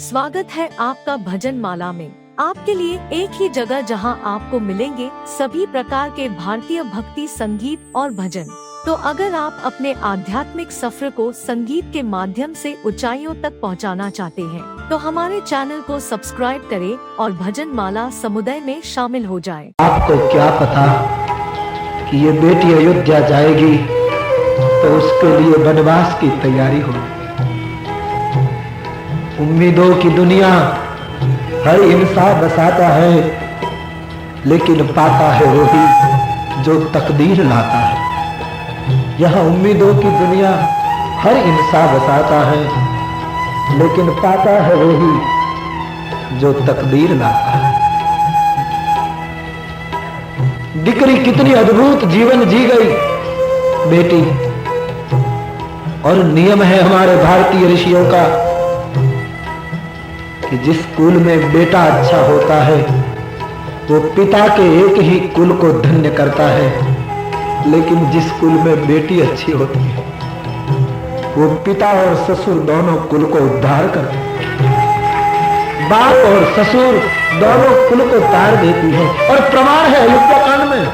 स्वागत है आपका भजन माला में। आपके लिए एक ही जगह जहां आपको मिलेंगे सभी प्रकार के भारतीय भक्ति संगीत और भजन। तो अगर आप अपने आध्यात्मिक सफर को संगीत के माध्यम से ऊंचाइयों तक पहुंचाना चाहते हैं, तो हमारे चैनल को सब्सक्राइब करें और भजन माला समुदाय में शामिल हो जाएं। आपको क्या पता कि ये बेटी अयोध्या जाएगी तो उसके लिए वनवास की तैयारी हो। उम्मीदों की दुनिया हर इंसान बसाता है, लेकिन पाता है वही जो तकदीर लाता है। यह उम्मीदों की दुनिया हर इंसान बसाता है, लेकिन पाता है वही जो तकदीर लाता है। दिकरी कितनी अद्भुत जीवन जी गई बेटी। और नियम है हमारे भारतीय ऋषियों का कि जिस कुल में बेटा अच्छा होता है वो पिता के एक ही कुल को धन्य करता है, लेकिन जिस कुल में बेटी अच्छी होती है वो पिता और ससुर दोनों कुल को उद्धार करते हैं। बाप और ससुर दोनों कुल को तार देती है। और प्रमाण है अयोध्या कांड में,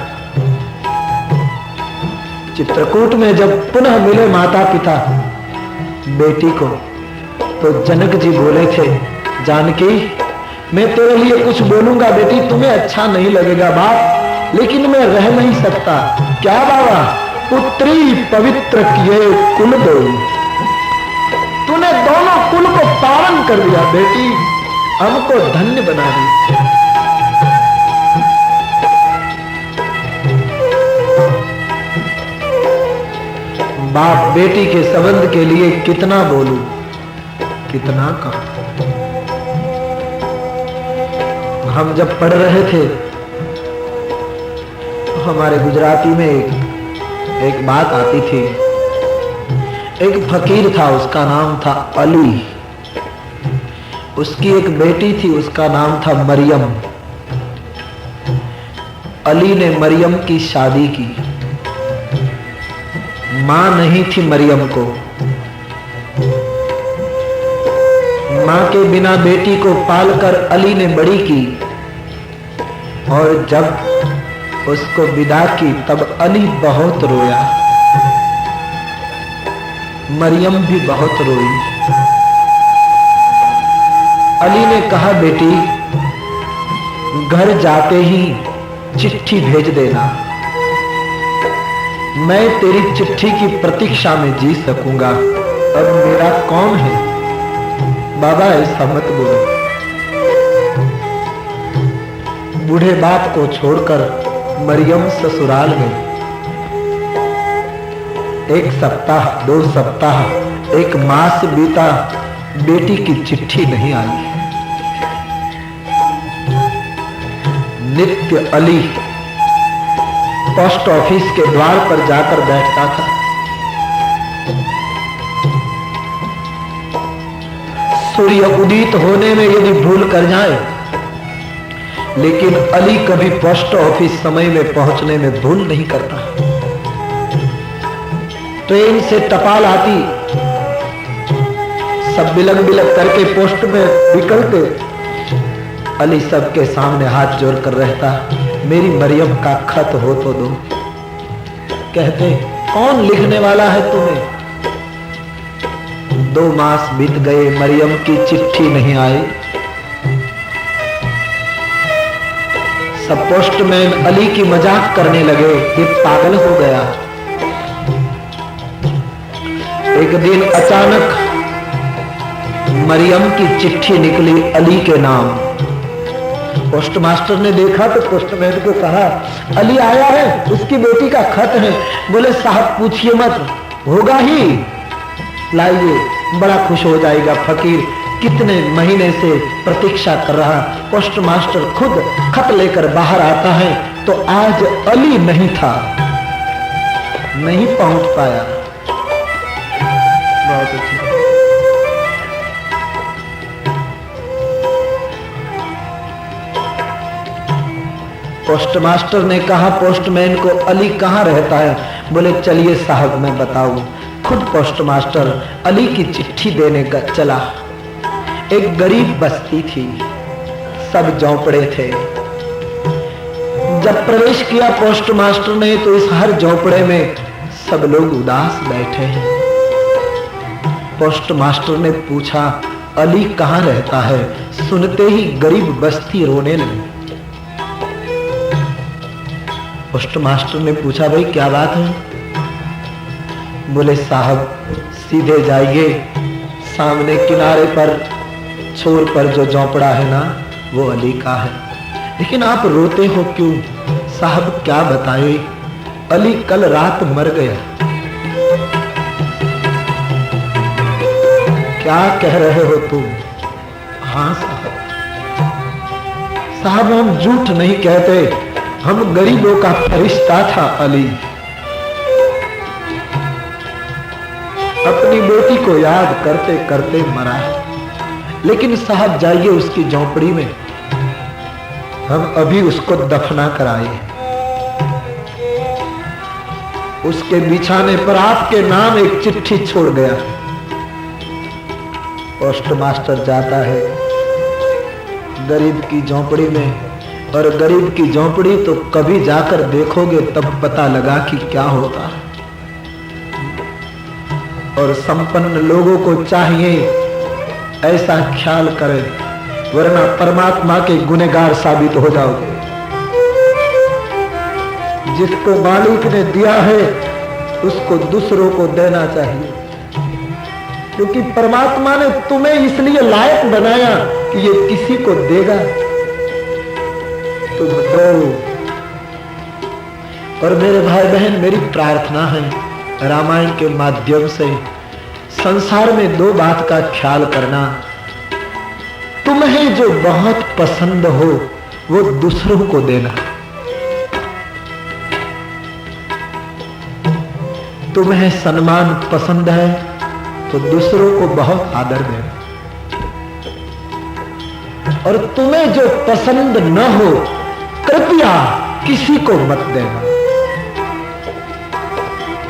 चित्रकूट में जब पुनः मिले माता पिता बेटी को, तो जनक जी बोले थे, जानकी मैं तेरे लिए कुछ बोलूंगा बेटी, तुम्हें अच्छा नहीं लगेगा बाप, लेकिन मैं रह नहीं सकता। क्या बाबा? पुत्री पवित्र किए कुल दो, तूने दोनों कुल को पावन कर दिया बेटी, हमको धन्य बना दी। बाप बेटी के संबंध के लिए कितना बोलूं, कितना कहूं। हम जब पढ़ रहे थे तो हमारे गुजराती में एक बात आती थी। एक फकीर था, उसका नाम था अली। उसकी एक बेटी थी, उसका नाम था मरियम। अली ने मरियम की शादी की। मां नहीं थी मरियम को। मां के बिना बेटी को पालकर अली ने बड़ी की, और जब उसको विदा की तब अली बहुत रोया, मरियम भी बहुत रोई। अली ने कहा, बेटी घर जाते ही चिट्ठी भेज देना, मैं तेरी चिट्ठी की प्रतीक्षा में जी सकूंगा। अब मेरा कौन है? बाबा ऐसा मत बोलो। बूढ़े बाप को छोड़कर मरियम ससुराल गई। 1 सप्ताह, 2 सप्ताह, 1 मास बीता, बेटी की चिट्ठी नहीं आई। नित्य अली पोस्ट ऑफिस के द्वार पर जाकर बैठता था। सूर्य उदित होने में यदि भूल कर जाए, लेकिन अली कभी पोस्ट ऑफिस समय में पहुंचने में भूल नहीं करता। ट्रेन से टपाल आती, सब बिलक बिलक करके पोस्ट में निकलते, अली सबके सामने हाथ जोड़कर रहता, मेरी मरियम का खत हो तो दो। कहते, कौन लिखने वाला है तुम्हें? 2 मास बीत गए, मरियम की चिट्ठी नहीं आई। सब पोस्टमैन अली की मजाक करने लगे, ये पागल हो गया। एक दिन अचानक मरियम की चिट्ठी निकली अली के नाम। पोस्ट मास्टर ने देखा तो पोस्टमैन को कहा, अली आया है, उसकी बेटी का खत है। बोले, साहब पूछिए मत, होगा ही, लाइए। बड़ा खुश हो जाएगा फकीर, कितने महीने से प्रतीक्षा कर रहा। पोस्ट मास्टर खुद खत लेकर बाहर आता है तो आज अली नहीं था, नहीं पहुंच पाया। बहुत अच्छी। पोस्ट मास्टर ने कहा पोस्टमैन को, अली कहाँ रहता है? बोले, चलिए साहब मैं बताऊं। खुद पोस्ट मास्टर अली की चिट्ठी देने का चला। एक गरीब बस्ती थी, सब झोंपड़े थे। जब प्रवेश किया पोस्ट मास्टर ने तो इस हर झोंपड़े में सब लोग उदास बैठे हैं। पोस्ट मास्टर ने पूछा, अली कहाँ रहता है? सुनते ही गरीब बस्ती रोने लगी। पोस्ट मास्टर ने पूछा, भाई क्या बात है? बोले, साहब सीधे जाइए, सामने किनारे पर छोर पर जो झोंपड़ा है ना, वो अली का है। लेकिन आप रोते हो क्यों? साहब क्या बताए, अली कल रात मर गया। क्या कह रहे हो तुम? हाँ साहब। साहब हम झूठ नहीं कहते, हम गरीबों का फरिश्ता था अली। अपनी बेटी को याद करते करते मरा। लेकिन साहब जाइए उसकी झोंपड़ी में, हम अभी उसको दफना कराए। उसके बिछाने पर आपके नाम एक चिट्ठी छोड़ गया। पोस्ट मास्टर जाता है गरीब की झोंपड़ी में, और गरीब की झोंपड़ी तो कभी जाकर देखोगे तब पता लगा कि क्या होता है। और संपन्न लोगों को चाहिए ऐसा ख्याल करें, वरना परमात्मा के गुनहगार साबित हो जाओगे। जिसको मालिक ने दिया है उसको दूसरों को देना चाहिए, क्योंकि परमात्मा ने तुम्हें इसलिए लायक बनाया कि ये किसी को देगा। तुम दो। और मेरे भाई बहन, मेरी प्रार्थना है रामायण के माध्यम से संसार में दो बात का ख्याल करना। तुम्हें जो बहुत पसंद हो वो दूसरों को देना। तुम्हें सम्मान पसंद है तो दूसरों को बहुत आदर देना। और तुम्हें जो पसंद न हो कृपया किसी को मत देना।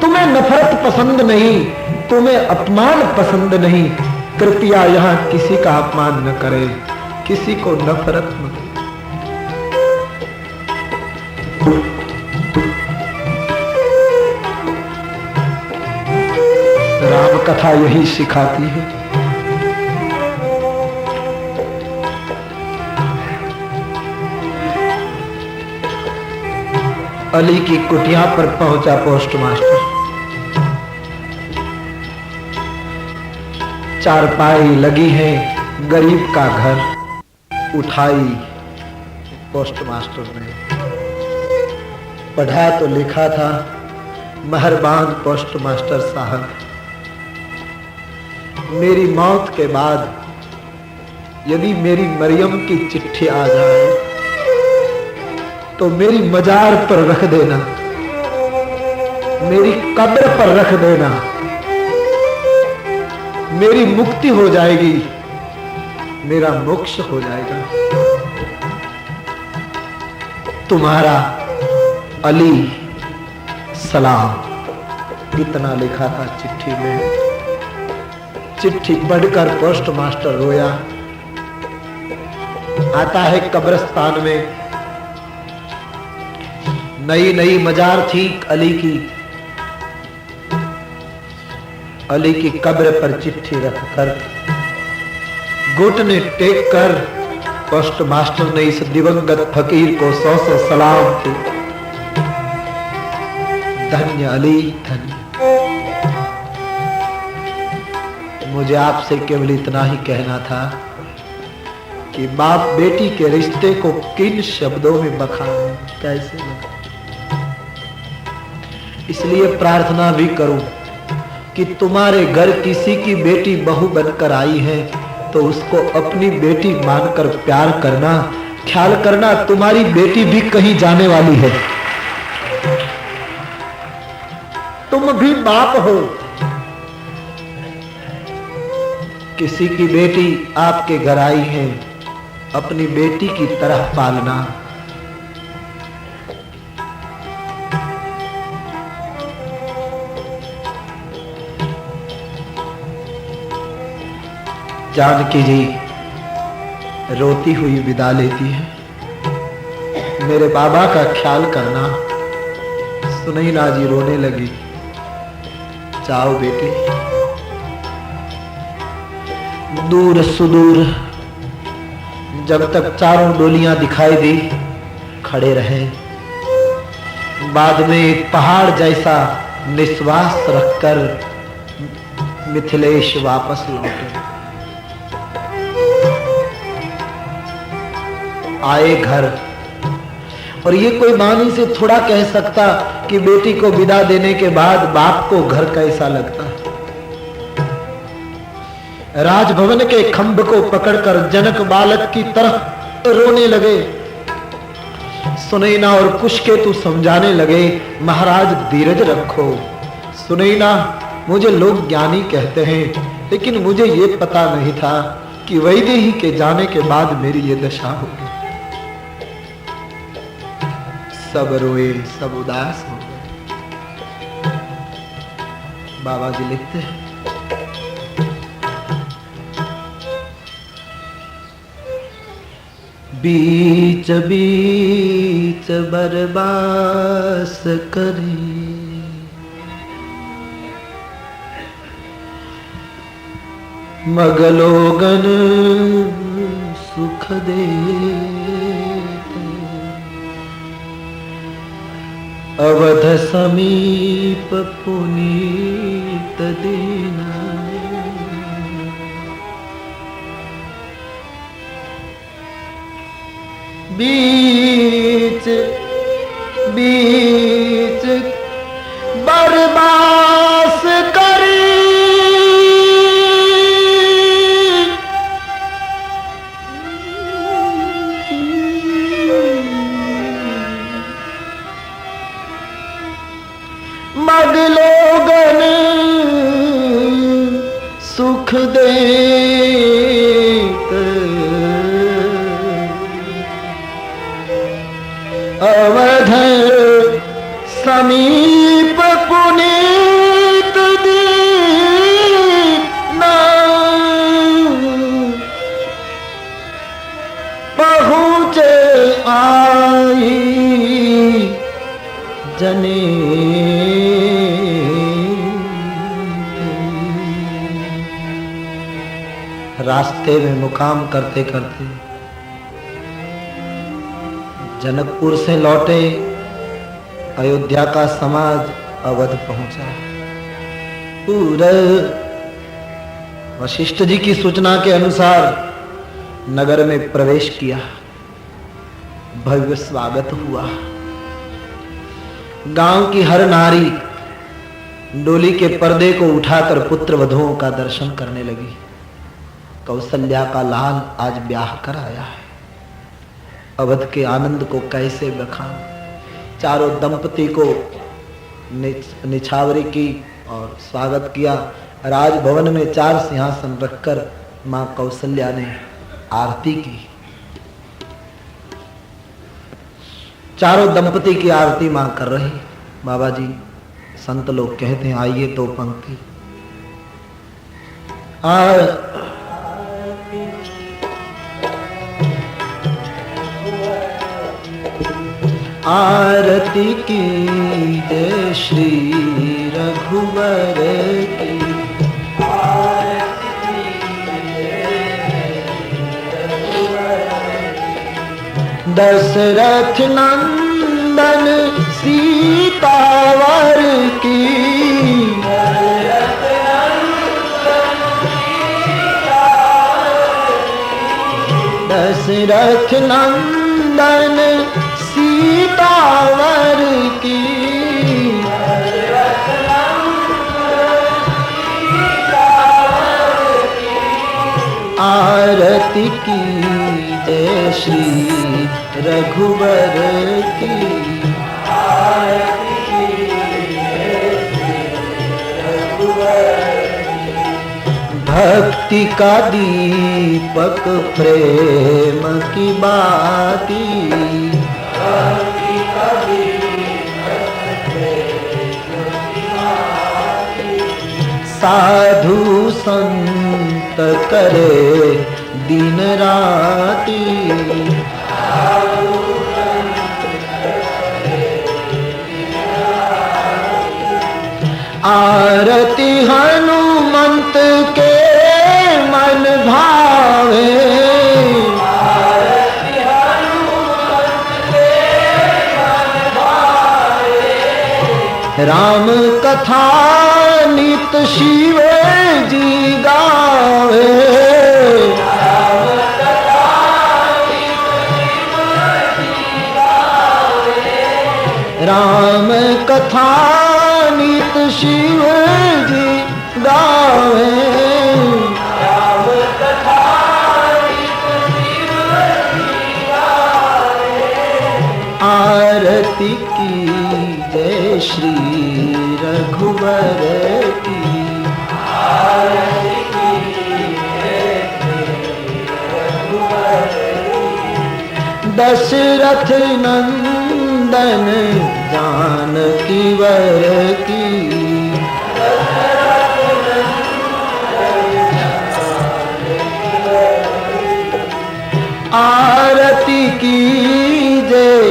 तुम्हें नफरत पसंद नहीं, तुम्हें अपमान पसंद नहीं, कृपया यहां किसी का अपमान न करे, किसी को नफरत न करे। राम कथा यही सिखाती है। अली की कुटिया पर पहुंचा पोस्ट मास्टर। चारपाई लगी है, गरीब का घर। उठाई पोस्ट मास्टर ने। पढ़ा तो लिखा था, मेहरबान पोस्ट मास्टर साहब, मेरी मौत के बाद यदि मेरी मरियम की चिट्ठी आ जाए तो मेरी मजार पर रख देना, मेरी कब्र पर रख देना। मेरी मुक्ति हो जाएगी, मेरा मोक्ष हो जाएगा। तुम्हारा अली सलाम, इतना लिखा था चिट्ठी में। चिट्ठी पढ़कर पोस्ट मास्टर रोया। आता है कब्रिस्तान में, नई नई मजार थी अली की। अली की कब्र पर चिट्ठी रखकर घुटने टेक कर पोस्ट मास्टर ने इस दिवंगत फकीर को 100 सलाम थे। धन्य अली धन्य। मुझे आपसे केवल इतना ही कहना था कि बाप बेटी के रिश्ते को किन शब्दों में बखाने, कैसे बखाने। इसलिए प्रार्थना भी करूं कि तुम्हारे घर किसी की बेटी बहू बनकर आई है तो उसको अपनी बेटी मानकर प्यार करना। ख्याल करना तुम्हारी बेटी भी कहीं जाने वाली है। तुम भी बाप हो, किसी की बेटी आपके घर आई है, अपनी बेटी की तरह पालना। जानकी जी रोती हुई विदा लेती है। मेरे बाबा का ख्याल करना। सुनैना जी रोने लगी। जाओ बेटे, दूर सुदूर जब तक चारों डोलियां दिखाई दी खड़े रहे। बाद में एक पहाड़ जैसा निश्वास रखकर मिथिलेश वापस लौटे। आए घर, और ये कोई वाणी से थोड़ा कह सकता कि बेटी को विदा देने के बाद बाप को घर कैसा लगता है। राजभवन के खंभ को पकड़कर जनक बालक की तरह रोने लगे। सुनैना और कुशकेतु समझाने लगे, महाराज धीरज रखो। सुनैना, मुझे लोग ज्ञानी कहते हैं, लेकिन मुझे ये पता नहीं था कि वैदेही के जाने के बाद मेरी ये दशा होगी। सब रोए, सब उदास हो गए। बाबा जी लिखते हैं, बीच बीच बरबास करे, मगलोगन सुख दे, अवध समीप पुनीत दीना। बीच बीच बरबास करी, मगलोगन सुख देत, अवध समीप पुनीत दीना। पहुँचे आई जने, रास्ते में मुकाम करते करते जनकपुर से लौटे। अयोध्या का समाज अवध पहुंचा। पूरा वशिष्ठ जी की सूचना के अनुसार नगर में प्रवेश किया। भव्य स्वागत हुआ। गांव की हर नारी डोली के पर्दे को उठाकर पुत्र वधुओं का दर्शन करने लगी। कौशल्या का लाल आज ब्याह कर आया है। अवध के आनंद को कैसे बखान। चारों दंपति को निछावरी की और स्वागत किया। राजभवन में 4 सिंहासन रखकर मां कौशल्या ने आरती की। चारों दंपति की आरती मां कर रही। बाबा जी, संत लोग कहते हैं आइए तो पंक्ति। आरती की जय श्री रघुवर की, आरती दशरथ नंदन सीतावर की, दशरथ नंदन सीतावर की, आरती की जय श्री रघुवर की, आरती की जय श्री रघुवर की। भक्ति का दीपक प्रेम की बाती, साधु संत करे दिन राती। आरती हनुमंत के मन भावे, राम कथा नित शिव जी गावे। राम कथा नित शिव जी गावे। राम कथा नित शिव जी गावे। आरती की जय श्री रघुवर की। आरती की जय श्री रघुवर की। दशरथ नंदन जानकी वर की। आरती की जय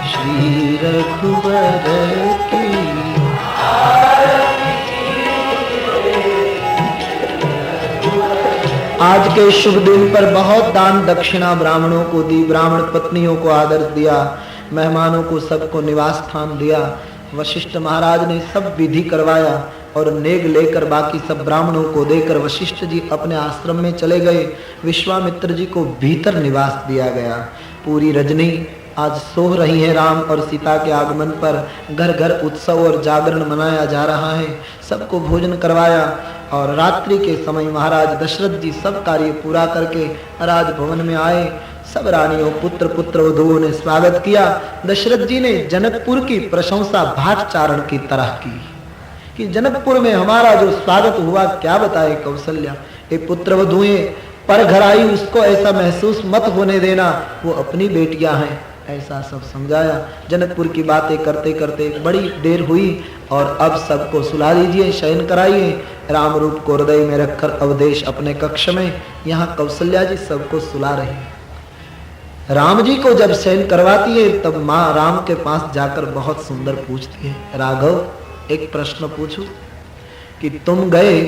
श्री रघुवर की। आज के शुभ दिन पर बहुत दान दक्षिणा ब्राह्मणों को दी, ब्राह्मण पत्नियों को आदर दिया, मेहमानों को सबको निवास स्थान दिया। वशिष्ठ महाराज ने सब विधि करवाया और नेग लेकर बाकी सब ब्राह्मणों को देकर वशिष्ठ जी अपने आश्रम में चले गए। विश्वामित्र जी को भीतर निवास दिया गया। पूरी रजनी आज सोह रही है। राम और सीता के आगमन पर घर घर उत्सव और जागरण मनाया जा रहा है। सबको भोजन करवाया और रात्रि के समय महाराज दशरथ जी सब कार्य पूरा करके राजभवन में आए। सब रानियों पुत्र पुत्र वधुओं ने स्वागत किया। दशरथ जी ने जनकपुर की प्रशंसा भाटचारण की तरह की कि जनकपुर में हमारा जो स्वागत हुआ क्या बताए कौशल्या। ये पुत्र वधुएं पर घर आई, उसको ऐसा महसूस मत होने देना वो अपनी बेटियां हैं, ऐसा सब समझाया। जनकपुर की बातें करते करते बड़ी देर हुई और अब सबको सुला दीजिए, शयन कराइए। राम रूप को हृदय में रखकर अवधेश अपने कक्ष में, यहाँ कौशल्या जी सबको सुला रही। राम जी को जब शयन करवाती है तब माँ राम के पास जाकर बहुत सुंदर पूछती है, राघव एक प्रश्न पूछूं कि तुम गए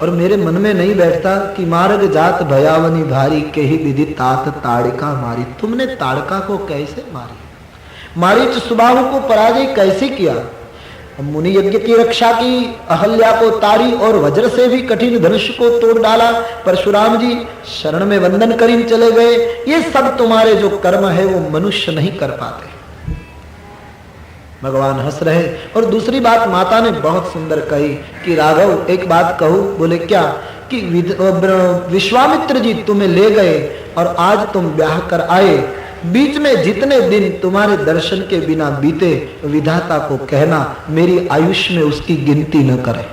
और मेरे मन में नहीं बैठता कि मार्ग जात भयावनी भारी के ही विधि तात ताड़िका मारी। तुमने ताड़का को कैसे मारी? मारीच सुबाहु को पराजय कैसे किया? मुनि यज्ञ की रक्षा की, अहल्या को तारी और वज्र से भी कठिन धनुष को तोड़ डाला। परशुराम जी शरण में वंदन करीन चले गए। ये सब तुम्हारे जो कर्म है वो मनुष्य नहीं कर पाते। भगवान हंस रहे। और दूसरी बात माता ने बहुत सुंदर कही कि राघव एक बात कहूं। बोले क्या? कि विश्वामित्र जी तुम्हें ले गए और आज तुम ब्याह कर आए, बीच में जितने दिन तुम्हारे दर्शन के बिना बीते विधाता को कहना मेरी आयुष्य में उसकी गिनती न करे,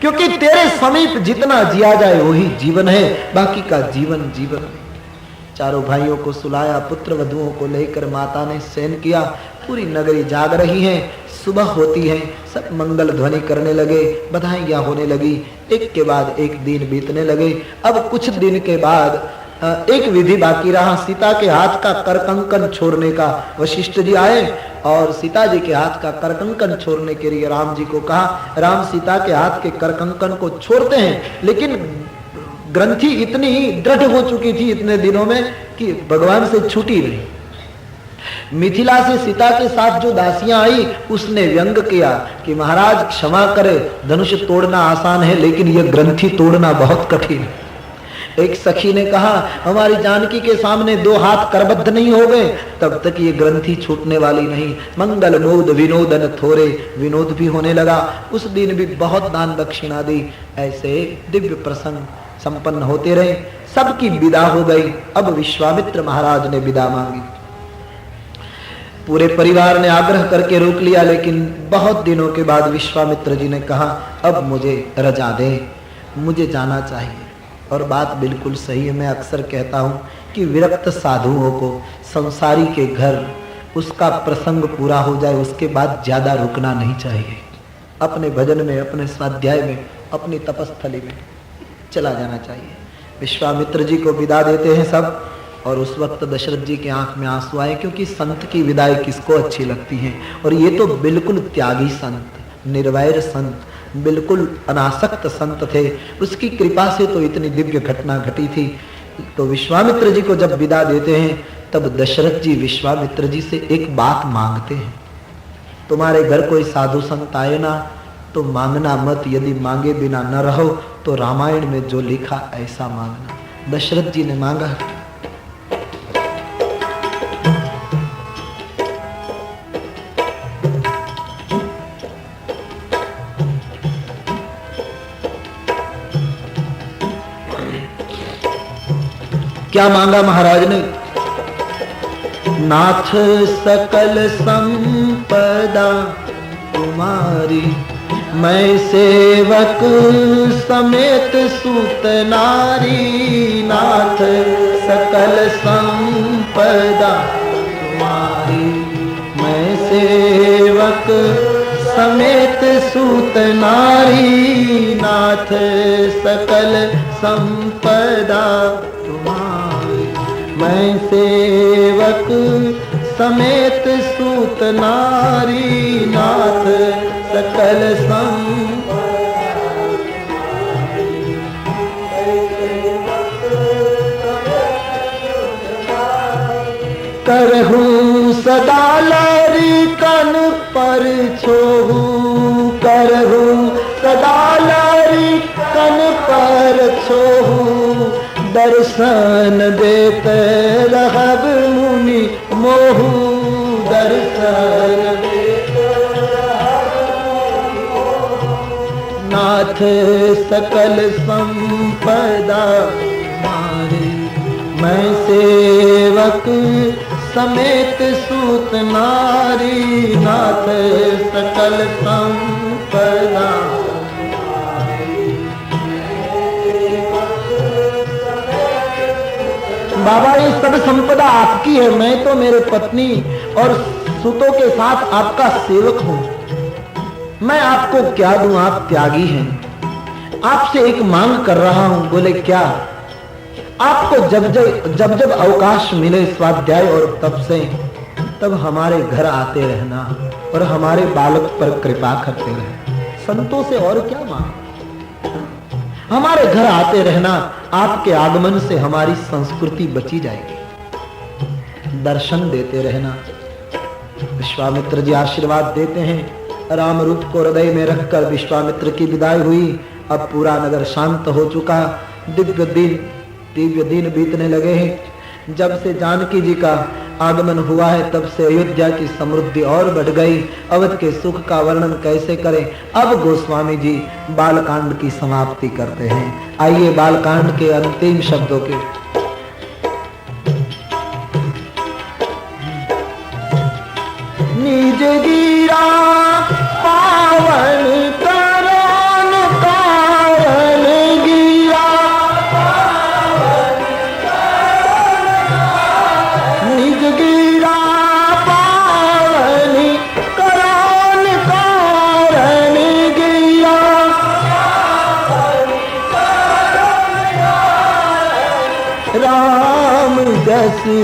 क्योंकि तेरे समीप जितना जिया जाए वही जीवन है, बाकी का जीवन जीवन नहीं। चारों भाइयों को सुलाया, पुत्र वधुओं को लेकर माता ने शयन किया। पूरी नगरी जाग रही है। सुबह होती है, सब मंगल ध्वनि करने लगे, बधाइयां होने लगी। एक के बाद एक दिन बीतने लगे। अब कुछ दिन के बाद एक विधि बाकी रहा, सीता के हाथ का करकंकन छोड़ने का। वशिष्ठ जी आए और सीता जी के हाथ का करकंकन छोड़ने के लिए राम जी को कहा। राम सीता के हाथ के करकंकन को छोड़ते हैं, लेकिन ग्रंथि इतनी दृढ़ हो चुकी थी इतने दिनों में कि भगवान से छूटी नहीं। मिथिला से सीता के साथ जो दासियां आई उसने व्यंग किया कि महाराज क्षमा करे, धनुष तोड़ना आसान है लेकिन यह ग्रंथि तोड़ना बहुत कठिन है। एक सखी ने कहा हमारी जानकी के सामने दो हाथ करबद्ध नहीं हो गए तब तक ये ग्रंथि छूटने वाली नहीं। मंगल मोद विनोदन थोरे, विनोद भी होने लगा। उस दिन भी बहुत दान दक्षिणा दी। ऐसे दिव्य प्रसंग संपन्न होते रहे। सबकी विदा हो गई। अब विश्वामित्र महाराज ने विदा मांगी। पूरे परिवार ने आग्रह करके रोक लिया, लेकिन बहुत दिनों के बाद विश्वामित्र जी ने कहा अब मुझे रजा दे, मुझे जाना चाहिए। और बात बिल्कुल सही है। मैं अक्सर कहता हूँ कि विरक्त साधुओं को संसारी के घर उसका प्रसंग पूरा हो जाए उसके बाद ज्यादा रुकना नहीं चाहिए। अपने भजन में, अपने स्वाध्याय में, अपनी तपस्थली में चला जाना चाहिए। विश्वामित्र जी को विदा देते हैं सब, और उस वक्त दशरथ जी की आंख में आंसू आए, क्योंकि संत की विदाई किसको अच्छी लगती है। और ये तो बिल्कुल त्यागी संत, निर्वैर संत, बिल्कुल अनासक्त संत थे। उसकी कृपा से तो इतनी दिव्य घटना घटी थी। तो विश्वामित्र जी को जब विदा देते हैं, तब दशरथ जी विश्वामित्र जी से एक बात मांगते हैं, तुम्हारे घर कोई साधु संत आए ना तो मांगना मत, यदि मांगे बिना न रहो तो रामायण में जो लिखा ऐसा मांगना। दशरथ जी ने मांगा। क्या मांगा महाराज ने? नाथ सकल संपदा तुम्हारी, मैं सेवक समेत सूत नारी। नाथ सकल संपदा तुम्हारी, मैं सेवक समेत सूत नारी। नाथ सकल संपदा तुम्हारी, मैं सेवक समेत सूत नारी। नाथ सकल करहूं सदा लरी कन पर छोहू। करहूं सदा लरी कन पर छोहू, दर्शन देते रहब मुनि मोहू। दर्शन देते नाथ सकल संपदा मारे, मैं सेवक समेत सूत नारी। नाथ सकल संपदा, बाबा ये सब संपदा आपकी है, मैं तो मेरे पत्नी और सुतों के साथ आपका सेवक हूं। मैं आपको क्या दूं, आप त्यागी हैं। आपसे एक मांग कर रहा हूं। बोले क्या? आपको जब जब अवकाश मिले स्वाध्याय और तप से, तब हमारे घर आते रहना और हमारे बालक पर कृपा करते रहना। संतों से और क्या मांग? हमारे घर आते रहना, आपके आगमन से हमारी संस्कृति बची जाएगी। दर्शन देते रहना। विश्वामित्र जी आशीर्वाद देते हैं। राम रूप को हृदय में रखकर विश्वामित्र की विदाई हुई। अब पूरा नगर शांत हो चुका। दिव्य दिन बीतने लगे हैं। जब से जानकी जी का आगमन हुआ है, तब से अयोध्या की समृद्धि और बढ़ गई। अवध के सुख का वर्णन कैसे करें। अब गोस्वामी जी बालकांड की समाप्ति करते हैं। आइए बालकांड के अंतिम शब्दों के। निज गिरा पावन करण कारण गिरा, निज गिरा पावन करण कारण गिरा। राम जैसी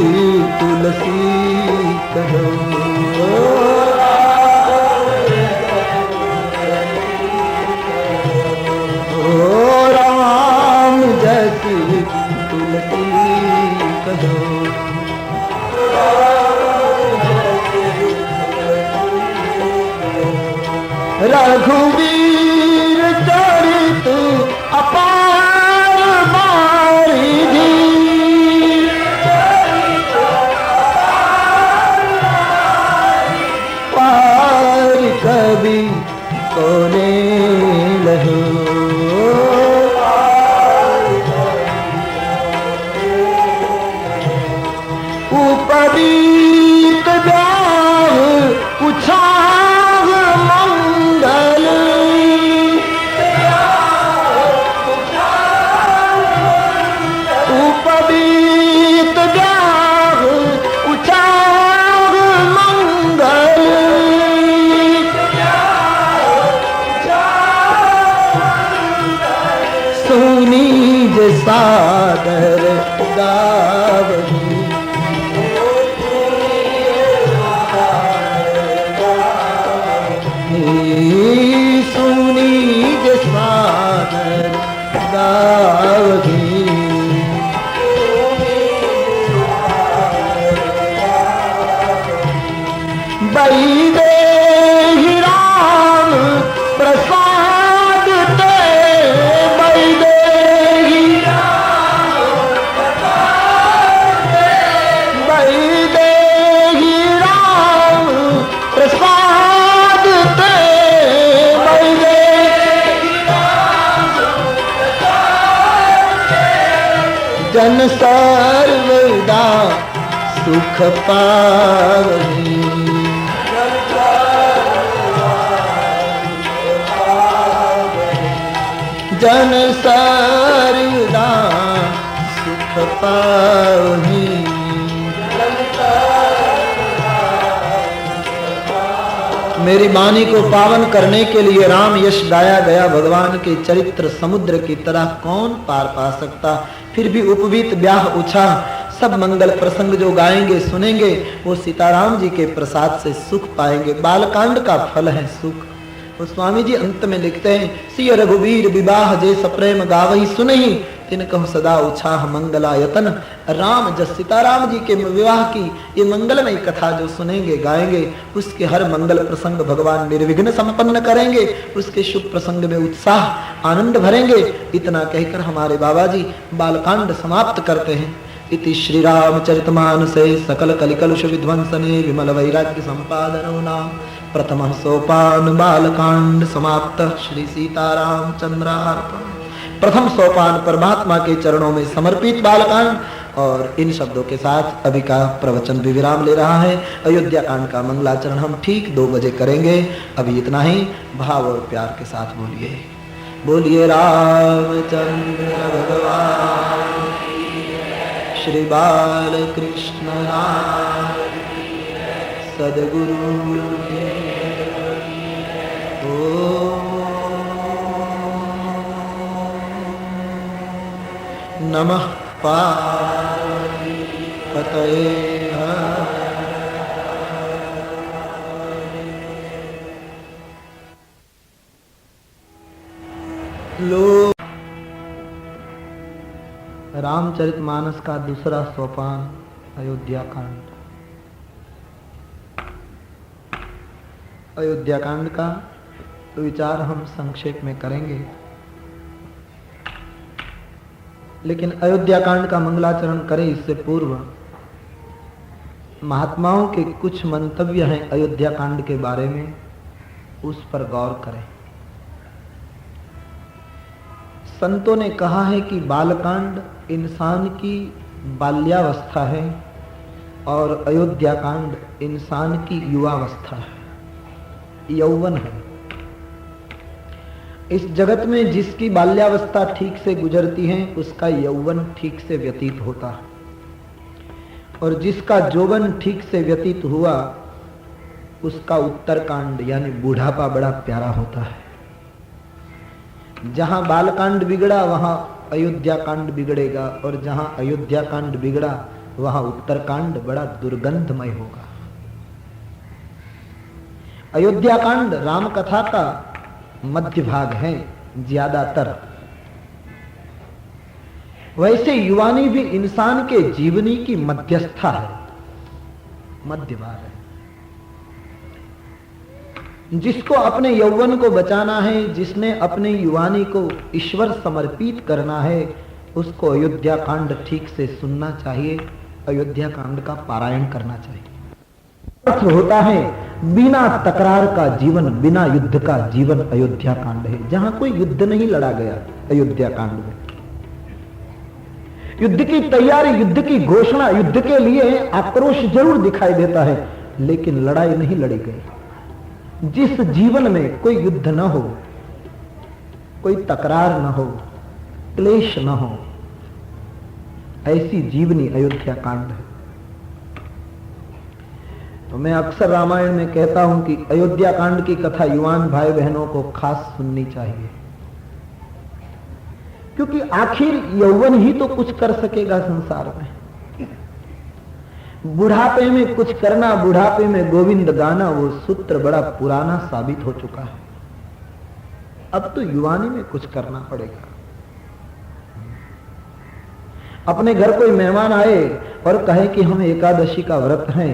तुलसी कहो, राम जैसी तुलसी कहो। रघुवीर चरित अपार बारिधि, पार कवि कोने लहो। उपरीत जाह उछाह मंगल, उपरीत जाह उछाह मंगल। सुनी जैसा सुनी जे सागर गावही बई देहि राम प्रसाद ते बई देहि बई देहि राम प्रसाद ते बई देहि जन सर्वदा सुख पावही जन सर्वदा सुख पावही। मेरी वाणी को पावन करने के लिए राम यश गाया गया। भगवान के चरित्र समुद्र की तरह कौन पार पा सकता। फिर भी उपवीत ब्याह उछा सब मंगल प्रसंग जो गाएंगे सुनेंगे वो सीताराम जी के प्रसाद से सुख पाएंगे। बालकांड का फल है सुख। वो स्वामी जी अंत में लिखते हैं सिय रघुवीर विवाह जे सप्रेम गावही सुनहि तिन कहु सदा उछाह मंगलायतन। राम जस सीताराम जी के विवाह की ये मंगलमय कथा जो सुनेंगे गाएंगे उसके हर मंगल प्रसंग भगवान निर्विघ्न संपन्न करेंगे। उसके शुभ प्रसंग में उत्साह आनंद भरेंगे। इतना कहकर हमारे बाबा जी बालकांड समाप्त करते हैं। इति श्री रामचरितमानसे सकल कलिकलुष विध्वंसने विमल वैराग्य संपादनो नाम प्रथम सोपान बालकांड समाप्त। श्री सीताराम चंद्रार्पण। प्रथम सोपान परमात्मा के चरणों में समर्पित बालकांड। और इन शब्दों के साथ अभी का प्रवचन भी विराम ले रहा है। अयोध्या कांड का मंगलाचरण हम ठीक 2 बजे करेंगे। अभी इतना ही भाव और प्यार के साथ बोलिए बोलिए रामचंद्र भगवान श्री बाल कृष्ण राम सदगुरु नमः पार्वती पतये लो। रामचरितमानस का दूसरा सोपान अयोध्या कांड। अयोध्या कांड का विचार हम संक्षेप में करेंगे, लेकिन अयोध्या कांड का मंगलाचरण करें इससे पूर्व महात्माओं के कुछ मंतव्य हैं अयोध्या कांड के बारे में, उस पर गौर करें। संतों ने कहा है कि बालकांड इंसान की बाल्यावस्था है और अयोध्या कांड इंसान की युवावस्था है, यौवन है। इस जगत में जिसकी बाल्यावस्था ठीक से गुजरती है उसका यौवन ठीक से व्यतीत होता है, और जिसका यौवन ठीक से व्यतीत हुआ उसका उत्तरकांड यानी बुढ़ापा बड़ा प्यारा होता है। जहां बालकांड बिगड़ा वहां अयोध्या कांड बिगड़ेगा, और जहां अयोध्या कांड बिगड़ा वहां उत्तरकांड बड़ा दुर्गंधमय होगा। अयोध्या कांड राम कथा का मध्य भाग है ज्यादातर। वैसे युवानी भी इंसान के जीवनी की मध्यस्था है, मध्य भाग है। जिसको अपने यौवन को बचाना है, जिसने अपने युवानी को ईश्वर समर्पित करना है, उसको अयोध्या कांड ठीक से सुनना चाहिए, अयोध्या कांड का पारायण करना चाहिए। अर्थ होता है बिना तकरार का जीवन, बिना युद्ध का जीवन अयोध्या कांड है। जहां कोई युद्ध नहीं लड़ा गया अयोध्या कांड में। युद्ध की तैयारी, युद्ध की घोषणा, युद्ध के लिए आक्रोश जरूर दिखाई देता है, लेकिन लड़ाई नहीं लड़ी गई। जिस जीवन में कोई युद्ध न हो, कोई तकरार न हो, क्लेश न हो, ऐसी जीवनी अयोध्या कांड है। तो मैं अक्सर रामायण में कहता हूं कि अयोध्या कांड की कथा युवान भाई बहनों को खास सुननी चाहिए, क्योंकि आखिर यौवन ही तो कुछ कर सकेगा संसार में। बुढ़ापे में कुछ करना, बुढ़ापे में गोविंद गाना, वो सूत्र बड़ा पुराना साबित हो चुका है। अब तो युवानी में कुछ करना पड़ेगा। अपने घर कोई मेहमान आए और कहे कि हम एकादशी का व्रत है,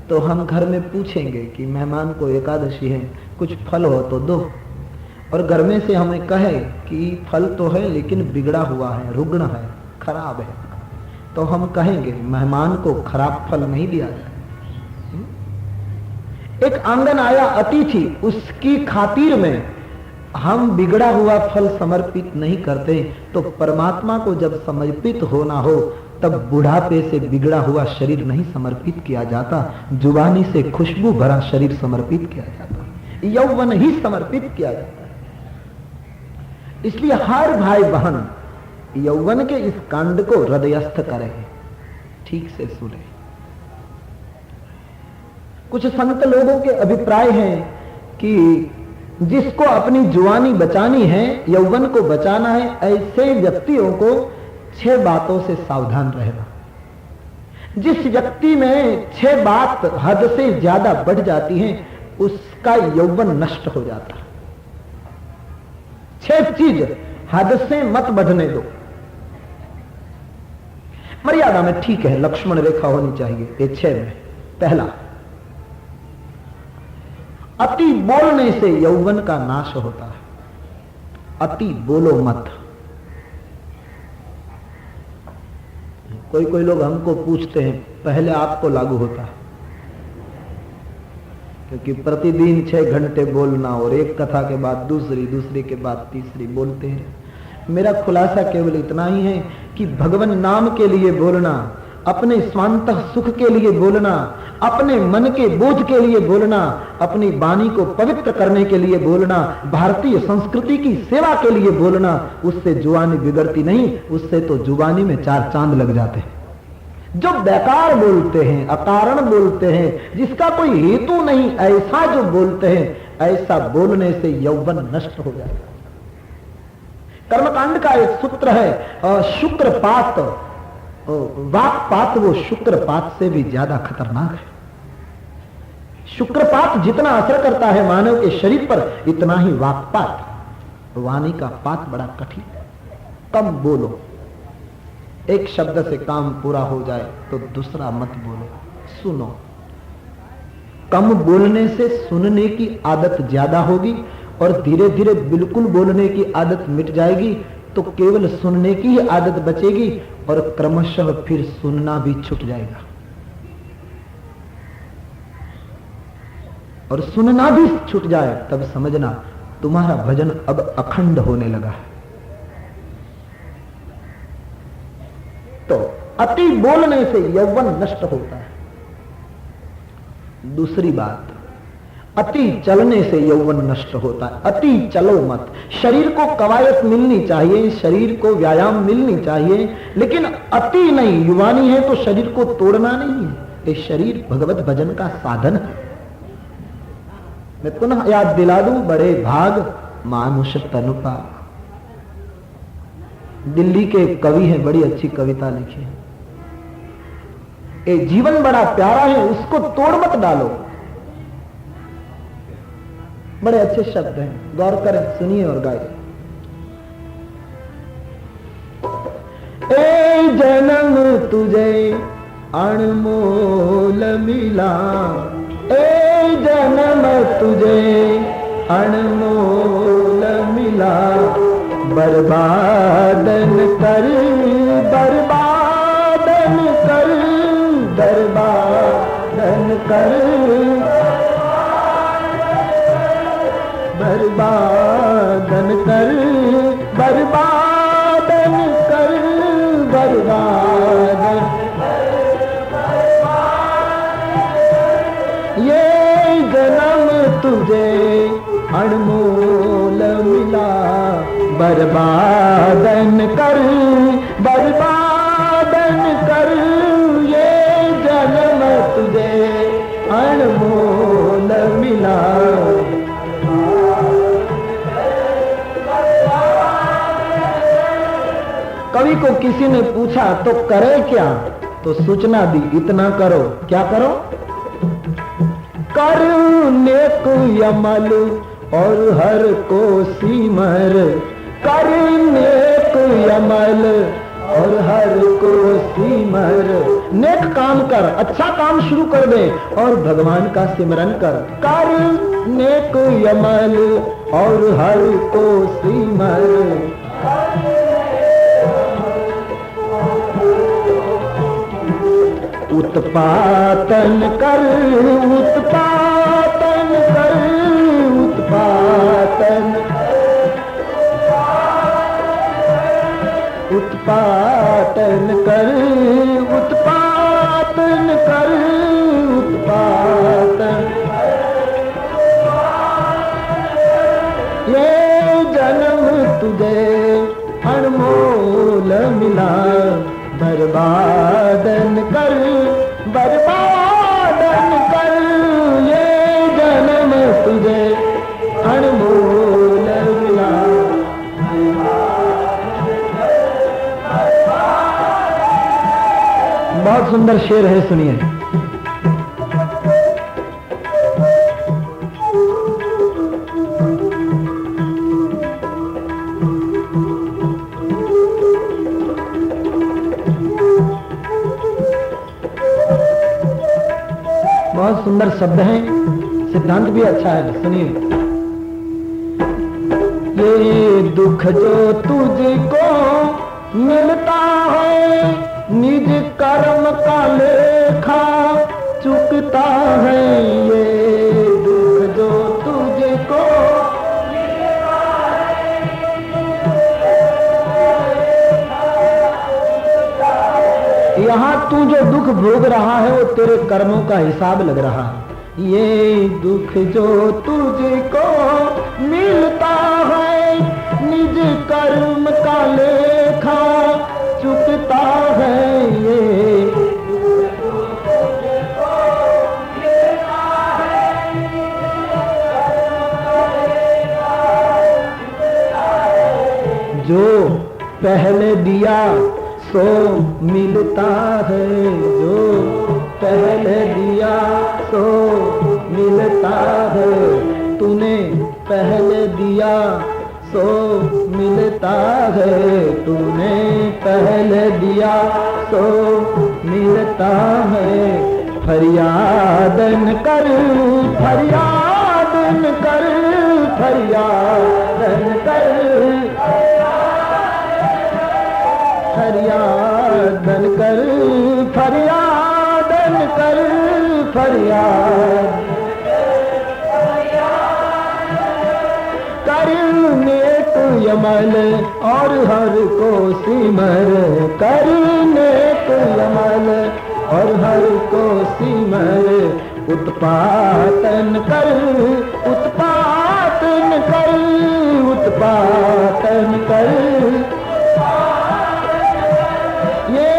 तो हम घर में पूछेंगे कि मेहमान को एकादशी है, कुछ फल हो तो दो। और घर में से हमें कहे कि फल तो है लेकिन बिगड़ा हुआ है, रुग्ण है, खराब है, तो हम कहेंगे मेहमान को खराब फल नहीं दिया जाए। एक आंगन आया अतिथि, उसकी खातिर में हम बिगड़ा हुआ फल समर्पित नहीं करते, तो परमात्मा को जब समर्पित होना हो तब बुढ़ापे से बिगड़ा हुआ शरीर नहीं समर्पित किया जाता, जुबानी से खुशबू भरा शरीर समर्पित किया जाता, यौवन ही समर्पित किया जाता है। इसलिए हर भाई बहन यौवन के इस कांड को हृदयस्थ करें, ठीक से सुने। कुछ संत लोगों के अभिप्राय हैं कि जिसको अपनी जुआनी बचानी है, यौवन को बचाना है, ऐसे व्यक्तियों को 6 बातों से सावधान रहना। जिस व्यक्ति में 6 बात हद से ज्यादा बढ़ जाती हैं, उसका यौवन नष्ट हो जाता है। 6 चीज हद से मत बढ़ने दो। मर्यादा में ठीक है, लक्ष्मण रेखा होनी चाहिए ये 6 में। पहला, अति बोलने से यौवन का नाश होता है। अति बोलो मत। कोई कोई लोग हमको पूछते हैं, पहले आपको लागू होता है, क्योंकि प्रतिदिन 6 घंटे बोलना और एक कथा के बाद दूसरी, दूसरी के बाद तीसरी बोलते हैं। मेरा खुलासा केवल इतना ही है कि भगवान नाम के लिए बोलना, अपने स्वांत सुख के लिए बोलना, अपने मन के बोझ के लिए बोलना, अपनी वाणी को पवित्र करने के लिए बोलना, भारतीय संस्कृति की सेवा के लिए बोलना, उससे जुबानी बिगड़ती नहीं, उससे तो जुबानी में 4 चांद लग जाते हैं। जो बेकार बोलते हैं, अकारण बोलते हैं, जिसका कोई हेतु नहीं, ऐसा जो बोलते हैं, ऐसा बोलने से यौवन नष्ट हो जाता है। कर्मकांड का एक सूत्र है, शुक्रपात, वाकपात वो शुक्रपात से भी ज्यादा खतरनाक है। शुक्रपात जितना असर करता है मानव के शरीर पर, इतना ही वाकपात, वाणी का पात बड़ा कठिन है। कम बोलो, एक शब्द से काम पूरा हो जाए तो दूसरा मत बोलो, सुनो। कम बोलने से सुनने की आदत ज्यादा होगी और धीरे धीरे बिल्कुल बोलने की आदत मिट जाएगी, तो केवल सुनने की ही आदत बचेगी और क्रमशः फिर सुनना भी छूट जाएगा। और सुनना भी छूट जाए तब समझना तुम्हारा भजन अब अखंड होने लगा है। तो अति बोलने से यौवन नष्ट होता है। दूसरी बात, अति चलने से यौवन नष्ट होता है। अति चलो मत। शरीर को कवायत मिलनी चाहिए, शरीर को व्यायाम मिलनी चाहिए, लेकिन अति नहीं। युवानी है तो शरीर को तोड़ना नहीं है। ये शरीर भगवत भजन का साधन है। मैं पुनः याद दिला दूं, बड़े भाग मानुष तनुपा। दिल्ली के कवि हैं, बड़ी अच्छी कविता लिखी है। ये जीवन बड़ा प्यारा है, उसको तोड़ मत डालो। बड़े अच्छे शब्द हैं, गौर करें, सुनिए और गाइए। ए जन्म तुझे अनमोल मिला, ए जन्म तुझे अनमोल मिला, बर्बादन कर, बर्बादन कर, बर्बादन कर, बर्बादन कर, बर्बादन कर, बर्बादन। ये जन्म तुझे अनमोल मिला, बर्बादन कर, बर्बादन कर, ये जन्म तुझे अनमोल मिला। कवि को किसी ने पूछा तो करे क्या, तो सूचना दी, इतना करो। क्या करो? कर नेक अमल और हर को सिमर, कर नेक अमल और हर को सिमर। नेक काम कर, अच्छा काम शुरू कर दे और भगवान का सिमरन कर। कर नेक अमल और हर को सिमर। उत्पातन कर, उत्पातन कर, उत्पातन, उत्पातन कर, उत्पातन कर, उत्पातन। ये जन्म तुझे अनमोल मिला, बर्बादन कर, बर्बादन कर। ये जन्म तुझे अनमोल मिला। बहुत सुंदर शेर है, सुनिए। बहुत सुंदर शब्द हैं, सिद्धांत भी अच्छा है, सुनिए। ये दुख जो तुझको मिलता है, निज कर्म का लेखा चुकता है। ये दुख जो तुझको मिलता है, यहाँ तू जो दुख भोग रहा है वो तेरे कर्मों का हिसाब लग रहा है। ये दुख जो तुझको मिलता है, निज कर्म का लेखा चुकता है। ये जो पहले दिया सो मिलता है, जो पहले दिया सो मिलता है। तूने पहले दिया सो मिलता है, तूने पहले दिया सो मिलता है। फरियादन कर, फरियादन कर, फरियादन कर, फरियादन कर, फरियादन कर, फरियाद कर। नेक अमल और हर को सिमर, कर नेक अमल और हर को सिमर। उत्पातन कर, उत्पातन कर, उत्पातन कर। ये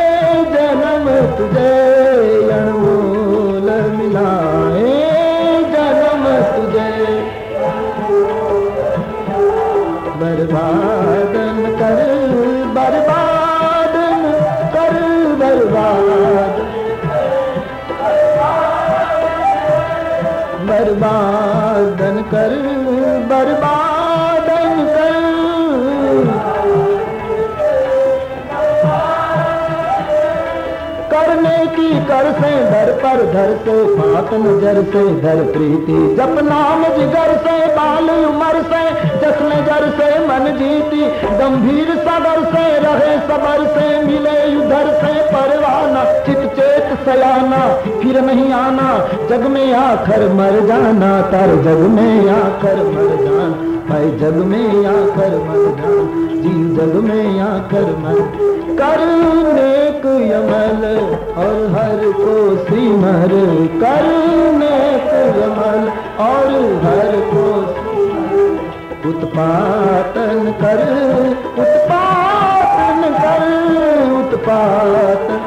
जन्म तुझे अनमोल मिला, ये जन्म तुझे बर्बादन कर, बर्बादन कर, बर्बाद, बर्बादन कर, बर्बादन कर। करने की कर से धर पर धर से, पात नजर से धर प्रीति। जप नाम जिगर से बाल उमर से, जश्न जर से मन जीती। गंभीर सबर से रहे सबर से, मिले उधर से परवाना। चित चेत सयाना फिर नहीं आना, जग में आकर मर जाना। तर जग में आकर मर जाना, भाई जग में आकर मर जाना, जीव जग में आकर मर। कर नेक अमल और हर को सिमर, कर नेक अमल और हर को सिमर। उत्पातन कर, उत्पातन कर, उत्पातन।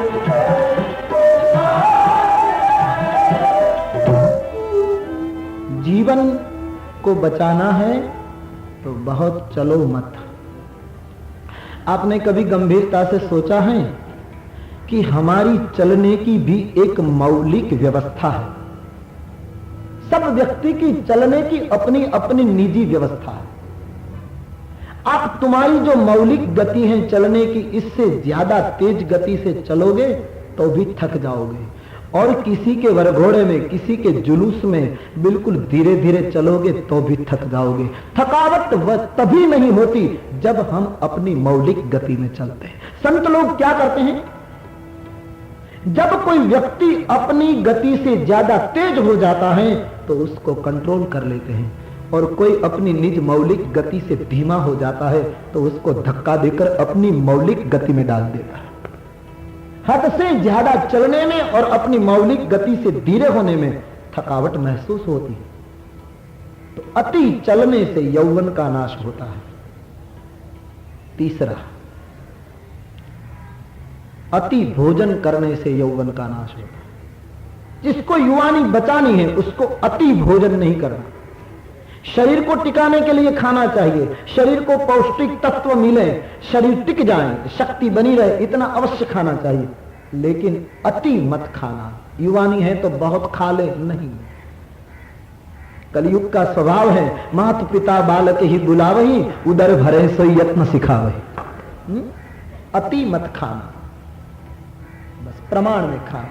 जीवन को बचाना है तो बहुत चलो मत। आपने कभी गंभीरता से सोचा है कि हमारी चलने की भी एक मौलिक व्यवस्था है। सब व्यक्ति की चलने की अपनी अपनी निजी व्यवस्था है। आप तुम्हारी जो मौलिक गति है चलने की, इससे ज्यादा तेज गति से चलोगे तो भी थक जाओगे, और किसी के वरघोड़े में, किसी के जुलूस में बिल्कुल धीरे धीरे चलोगे तो भी थक जाओगे। थकावट तभी नहीं होती जब हम अपनी मौलिक गति में चलते हैं। संत लोग क्या करते हैं, जब कोई व्यक्ति अपनी गति से ज्यादा तेज हो जाता है तो उसको कंट्रोल कर लेते हैं, और कोई अपनी निज मौलिक गति से धीमा हो जाता है तो उसको धक्का देकर अपनी मौलिक गति में डाल देता है। हद से ज्यादा चलने में और अपनी मौलिक गति से धीरे होने में थकावट महसूस होती है। तो अति चलने से यौवन का नाश होता है। तीसरा, अति भोजन करने से यौवन का नाश होता है। जिसको युवानी बचानी है उसको अति भोजन नहीं करना। शरीर को टिकाने के लिए खाना चाहिए, शरीर को पौष्टिक तत्व मिले, शरीर टिक जाए, शक्ति बनी रहे, इतना अवश्य खाना चाहिए, लेकिन अति मत खाना। युवानी है तो बहुत खा ले, नहीं। कलयुग का स्वभाव है, माता पिता बालक ही बुलावही, उदर भरे सो यत्न सिखावही। अति मत खाना, बस प्रमाण में खाना।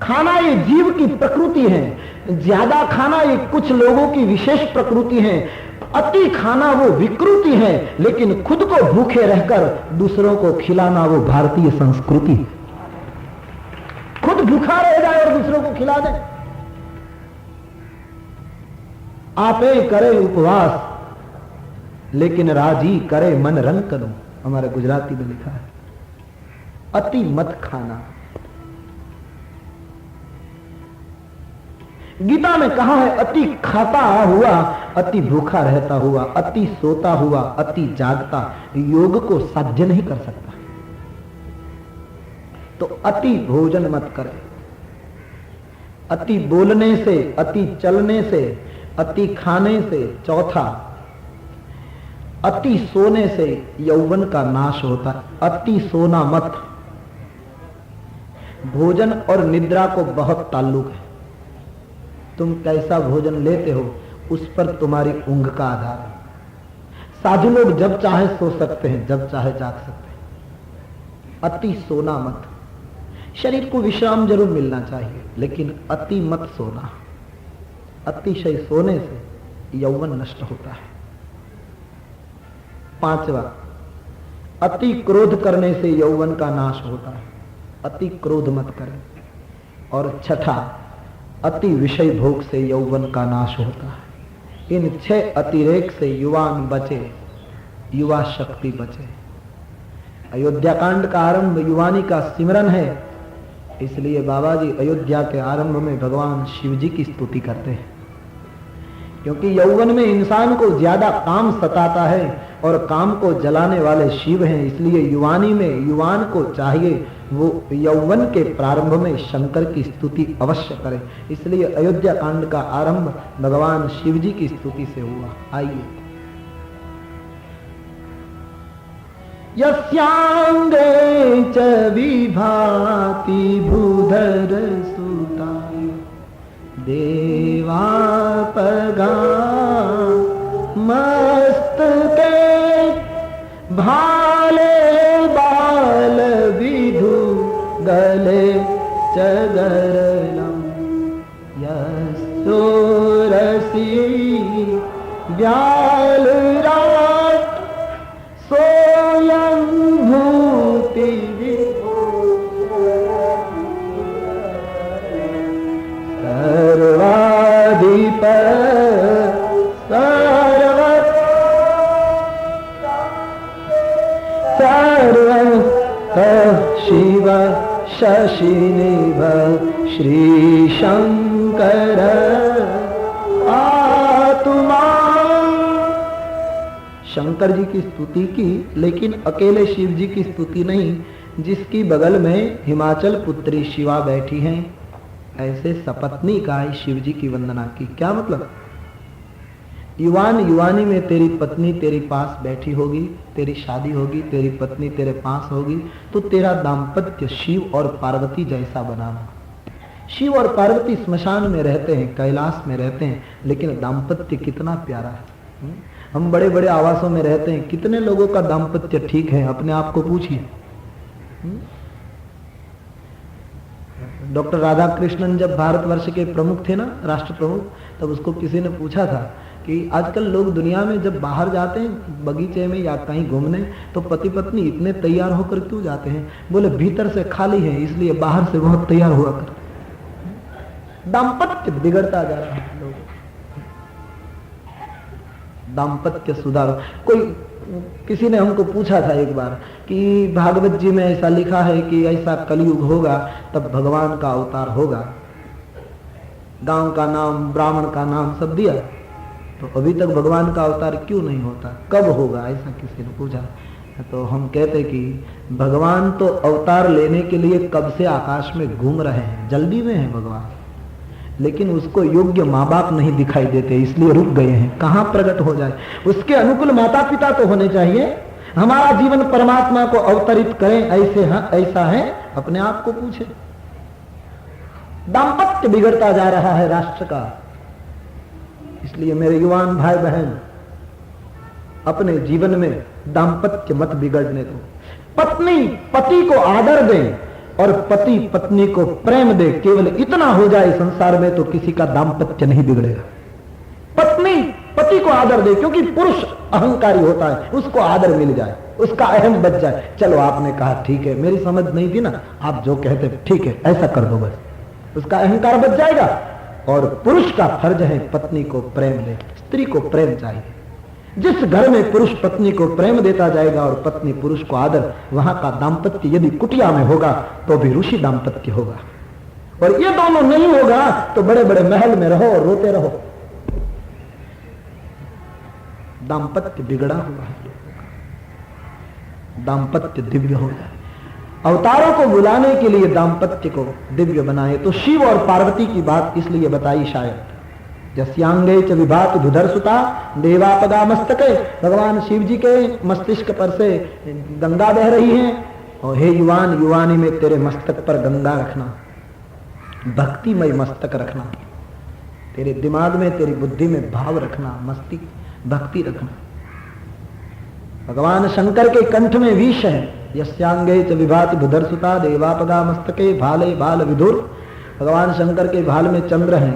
खाना ये जीव की प्रकृति है, ज्यादा खाना ये कुछ लोगों की विशेष प्रकृति है। अति खाना वो विकृति है, लेकिन खुद को भूखे रहकर दूसरों को खिलाना वो भारतीय संस्कृति। खुद भूखा रह जाए और दूसरों को खिला दे। आपे करे उपवास लेकिन राजी करे मन रंग करो, हमारे गुजराती में लिखा है। अति मत खाना। गीता में कहा है, अति खाता हुआ, अति भूखा रहता हुआ, अति सोता हुआ, अति जागता योग को साध्य नहीं कर सकता। तो अति भोजन मत करें। अति बोलने से, अति चलने से, अति खाने से। चौथा, अति सोने से यौवन का नाश होता है। अति सोना मत। भोजन और निद्रा को बहुत ताल्लुक है। तुम कैसा भोजन लेते हो उस पर तुम्हारी ऊंघ का आधार है। साधु लोग जब चाहे सो सकते हैं, जब चाहे जाग सकते हैं। अति सोना मत। शरीर को विश्राम जरूर मिलना चाहिए, लेकिन अति मत सोना। अतिशय सोने से यौवन नष्ट होता है। पांचवा, अति क्रोध करने से यौवन का नाश होता है। अति क्रोध मत करें। और छठा, अति विषय भोग से यौवन का नाश होता है। इन 6 अतिरेक से युवान बचे, युवा शक्ति बचे। अयोध्या कांड का आरंभ युवानी का सिमरन है, इसलिए बाबा जी अयोध्या के आरंभ में भगवान शिव जी की स्तुति करते हैं, क्योंकि यौवन में इंसान को ज्यादा काम सताता है और काम को जलाने वाले शिव हैं। इसलिए युवानी में युवान को चाहिए वो यौवन के प्रारंभ में शंकर की स्तुति अवश्य करे। इसलिए अयोध्या कांड का आरंभ भगवान शिव जी की स्तुति से हुआ। आइए, यस्यांगे च विभाति भूधर सुताय देवापगा मस्तके भाले बाल विधु गले चगरलम यस्सोरसी व्याल रात सोयं भूति सर्वाधिप शिव शशिनिभ श्री शंकर आत्मा। शंकर जी की स्तुति की, लेकिन अकेले शिव जी की स्तुति नहीं, जिसकी बगल में हिमाचल पुत्री शिवा बैठी हैं, ऐसे सपत्नी का शिव जी की वंदना की। क्या मतलब? युवान युवानी में तेरी पत्नी तेरे पास बैठी होगी, तेरी शादी होगी, तेरी पत्नी तेरे पास होगी, तो तेरा दाम्पत्य शिव और पार्वती जैसा बनाना। शिव और पार्वती स्मशान में रहते हैं, कैलाश में रहते हैं, लेकिन दाम्पत्य कितना प्यारा है। हम बड़े बड़े आवासों में रहते हैं, कितने लोगों का दाम्पत्य ठीक है, अपने आप को पूछिए। डॉक्टर राधाकृष्णन जब भारतवर्ष के प्रमुख थे ना, राष्ट्र प्रमुख, तब उसको किसी ने पूछा था कि आजकल लोग दुनिया में जब बाहर जाते हैं बगीचे में या कहीं घूमने, तो पति पत्नी इतने तैयार होकर क्यों जाते हैं? बोले भीतर से खाली है, इसलिए बाहर से बहुत तैयार हुआ करते। दाम्पत्य बिगड़ता जा रहा है, लोग दाम्पत्य सुधारो। कोई किसी ने हमको पूछा था एक बार कि भागवत जी में ऐसा लिखा है कि ऐसा कलयुग होगा तब भगवान का अवतार होगा, गांव का नाम ब्राह्मण का नाम सब दिया, तो अभी तक भगवान का अवतार क्यों नहीं होता, कब होगा, ऐसा किसी ने पूछा। तो हम कहते कि भगवान तो अवतार लेने के लिए कब से आकाश में घूम रहे हैं, जल्दी में है भगवान, लेकिन उसको योग्य माँ बाप नहीं दिखाई देते, इसलिए रुक गए हैं। कहां प्रकट हो जाए, उसके अनुकूल माता पिता तो होने चाहिए। हमारा जीवन परमात्मा को अवतरित करें, ऐसे ऐसा है, अपने आप को पूछे। दाम्पत्य बिगड़ता जा रहा है राष्ट्र का, इसलिए मेरे युवान भाई बहन अपने जीवन में दाम्पत्य मत बिगड़ने दो। पत्नी पति को आदर दे और पति पत्नी को प्रेम दे, केवल इतना हो जाए संसार में तो किसी का दाम्पत्य नहीं बिगड़ेगा। पत्नी पति को आदर दे, क्योंकि पुरुष अहंकारी होता है, उसको आदर मिल जाए, उसका अहम बच जाए। चलो आपने कहा ठीक है, मेरी समझ नहीं थी ना, आप जो कहते ठीक है ऐसा कर दो, बस उसका अहंकार बच जाएगा। और पुरुष का फर्ज है पत्नी को प्रेम दे, स्त्री को प्रेम चाहिए। जिस घर में पुरुष पत्नी को प्रेम देता जाएगा और पत्नी पुरुष को आदर, वहां का दाम्पत्य यदि कुटिया में होगा तो भी ऋषि दाम्पत्य होगा। और ये दोनों नहीं होगा तो बड़े बड़े महल में रहो और रोते रहो। दाम्पत्य बिगड़ा हुआ है, दाम्पत्य दिव्य हो जाए। अवतारों को बुलाने के लिए दाम्पत्य को दिव्य बनाए, तो शिव और पार्वती की बात इसलिए बताई शायद। जस्यांगे च विभाति धुधरसुता देवापदा मस्तके, भगवान शिव जी के मस्तिष्क पर से गंगा बह रही है, और हे युवान युवानी में तेरे मस्तक पर गंगा रखना, भक्तिमय मस्तक रखना, तेरे दिमाग में तेरी बुद्धि में भाव रखना, मस्ती भक्ति रखना। भगवान शंकर के कंठ में विष है, यस्यांगे च विभाति धुधरसुता देवापदा मस्तके भाले बाल विधुर। भगवान शंकर के भाल में चंद्र है,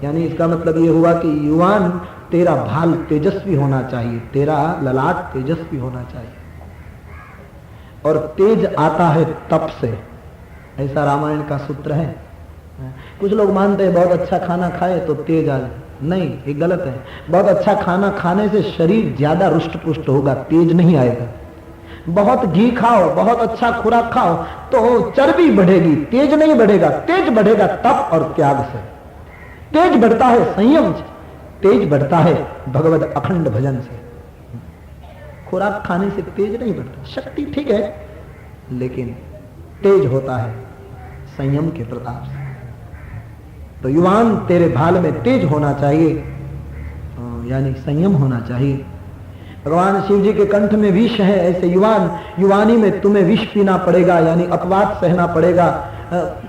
यानी इसका मतलब यह हुआ कि युवान तेरा भाल तेजस्वी होना चाहिए, तेरा ललाट तेजस्वी होना चाहिए। और तेज आता है तप से, ऐसा रामायण का सूत्र है। कुछ लोग मानते हैं बहुत अच्छा खाना खाए तो तेज आ जाए, नहीं, ये गलत है। बहुत अच्छा खाना खाने से शरीर ज्यादा रुष्ट पुष्ट होगा, तेज नहीं आएगा। बहुत घी खाओ, बहुत अच्छा खुराक खाओ तो चर्बी बढ़ेगी, तेज नहीं बढ़ेगा। तेज बढ़ेगा तप और त्याग से, तेज बढ़ता है संयम से, तेज बढ़ता है भगवत अखंड भजन से। खुराक खाने से तेज नहीं बढ़ता, शक्ति ठीक है, लेकिन तेज होता है संयम के प्रताप से। तो युवान तेरे भाल में तेज होना चाहिए, यानी संयम होना चाहिए। भगवान शिव जी के कंठ में विष है, ऐसे युवान युवानी में तुम्हें विष पीना पड़ेगा, यानी अपवाद सहना पड़ेगा,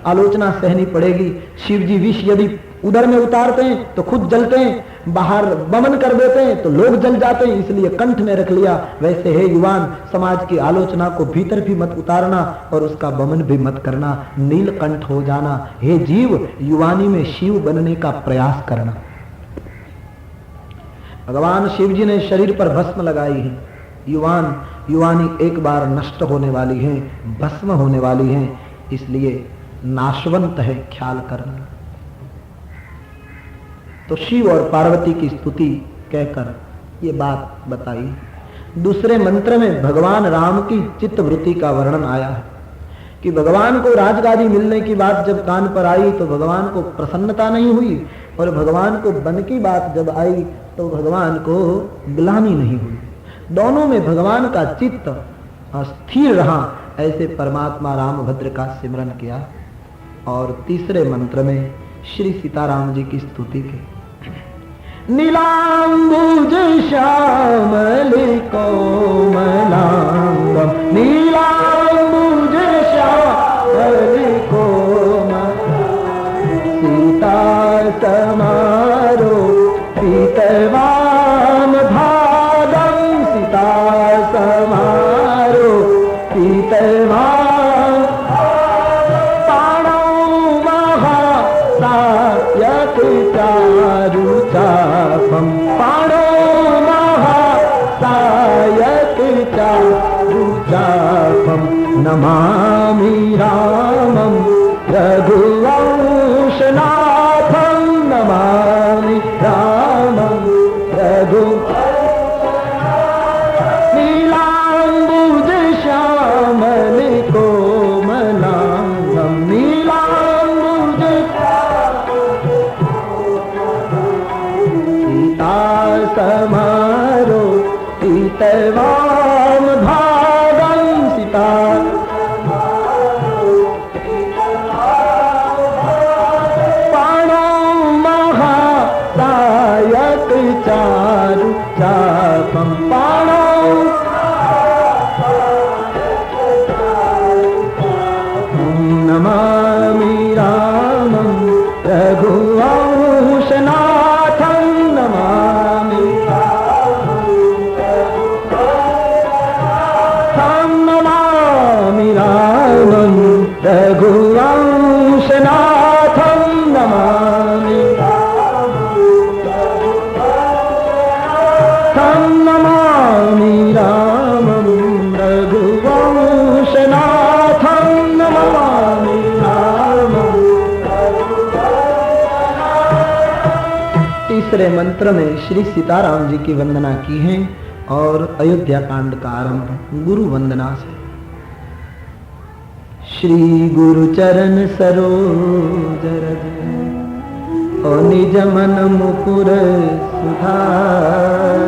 आलोचना सहनी पड़ेगी। शिव जी विष यदि उदर में उतारते हैं तो खुद जलते हैं, बाहर बमन कर देते हैं तो लोग जल जाते हैं, इसलिए कंठ में रख लिया। वैसे हे युवान, समाज की आलोचना को भीतर भी मत उतारना और उसका बमन भी मत करना, नीलकंठ हो जाना। हे जीव, युवानी में शिव बनने का प्रयास करना। भगवान शिव जी ने शरीर पर भस्म लगाई है। युवान युवानी एक बार नष्ट होने वाली है, भस्म होने वाली है, इसलिए नाशवंत है, ख्याल करना। तो शिव और पार्वती की स्तुति कहकर ये बात बताई। दूसरे मंत्र में भगवान राम की चित्तवृत्ति का वर्णन आया है कि भगवान को राजगादी मिलने की बात जब कान पर आई तो भगवान को प्रसन्नता नहीं हुई, और भगवान को वन की बात जब आई तो भगवान को ग्लानि नहीं हुई। दोनों में भगवान का चित्त स्थिर रहा। ऐसे परमात्मा रामभद्र का सिमरन किया। और तीसरे मंत्र में श्री सीताराम जी की स्तुति की। नीलांबुज श्यामल कोमलांगम, नीलांबुज श्यामल कोमलांगम, सीता समारो पीतवाम भागम, सीता समारो पीतवाम, पाणौ महासायक चारु चापम, पाणौ महासायक चारु चापम, नमामि रामं रघुवंशनाथं, नमामि रामं रघु, नीलांबुज श्यामल कोमलांगम, नीलांबुज सीता समारो पीतवाम भागम, सीता चारु चापम, पाणौ नमामि रामं रघुवंशनाथं, नमामि नमामि रामं रघुवंशनाथं, नमामि नमामि रामं रघुवंशनाथं, नमामि रामं। तीसरे मंत्र में श्री सीताराम जी की वंदना की है और अयोध्या कांड का आरंभ गुरु वंदना से। श्री गुरु चरण सरोज रज और निज मन मुकुर सुधार,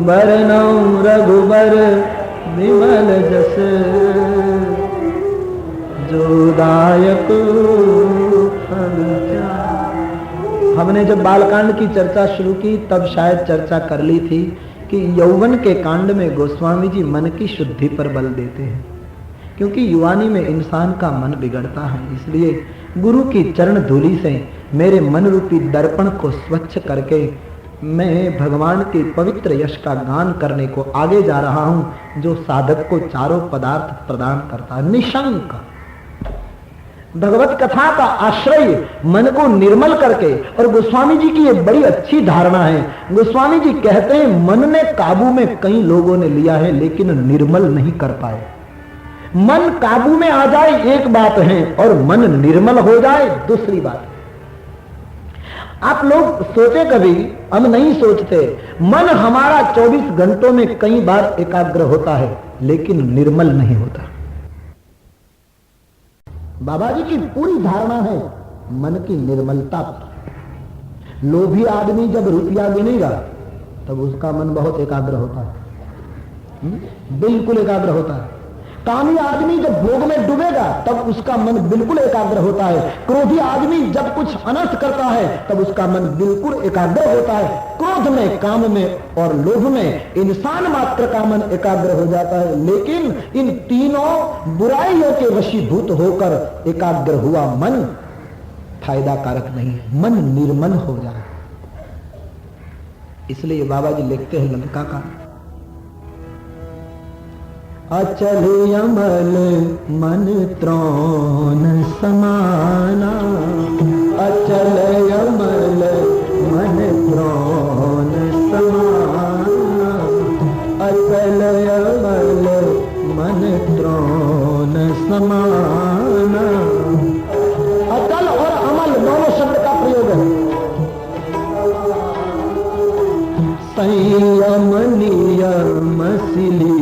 बरनौ रघुबर विमल जस, जो दायक फल चार। हमने जब बालकांड की चर्चा शुरू की तब शायद चर्चा कर ली थी कि यौवन के कांड में गोस्वामी जी मन की शुद्धि पर बल देते हैं, क्योंकि युवानी में इंसान का मन बिगड़ता है। इसलिए गुरु की चरण धूलि से मेरे मन रूपी दर्पण को स्वच्छ करके मैं भगवान के पवित्र यश का गान करने को आगे जा रहा हूं, जो साधक को चारों पदार्थ प्रदान करता है। निशंक भगवत कथा का आश्रय मन को निर्मल करके, और गोस्वामी जी की ये बड़ी अच्छी धारणा है। गोस्वामी जी कहते हैं मन ने काबू में कई लोगों ने लिया है लेकिन निर्मल नहीं कर पाए। मन काबू में आ जाए एक बात है और मन निर्मल हो जाए दूसरी बात है। आप लोग सोचे कभी, हम नहीं सोचते, मन हमारा 24 घंटों में कई बार एकाग्र होता है लेकिन निर्मल नहीं होता। बाबा जी की पूरी धारणा है मन की निर्मलता पर। लोभी आदमी जब रुपया गिनेगा तब उसका मन बहुत एकाग्र होता है, बिल्कुल एकाग्र होता है। कामी आदमी जब भोग में डूबेगा तब उसका मन बिल्कुल एकाग्र होता है। क्रोधी आदमी जब कुछ अनर्थ करता है तब उसका मन बिल्कुल एकाग्र होता है। क्रोध में, काम में और लोभ में इंसान मात्र का मन एकाग्र हो जाता है, लेकिन इन तीनों बुराइयों के वशीभूत होकर एकाग्र हुआ मन फायदा कारक नहीं है, मन निर्मल हो जाए। इसलिए बाबा जी लिखते हैं लंका का, अचल अमल मन त्रौन समाना, अचल अमल मन त्रौन समाना, अचल अमल मन त्रौन समाना। अचल और अमल दोनों शब्द का प्रयोग है। संयम नियम सिली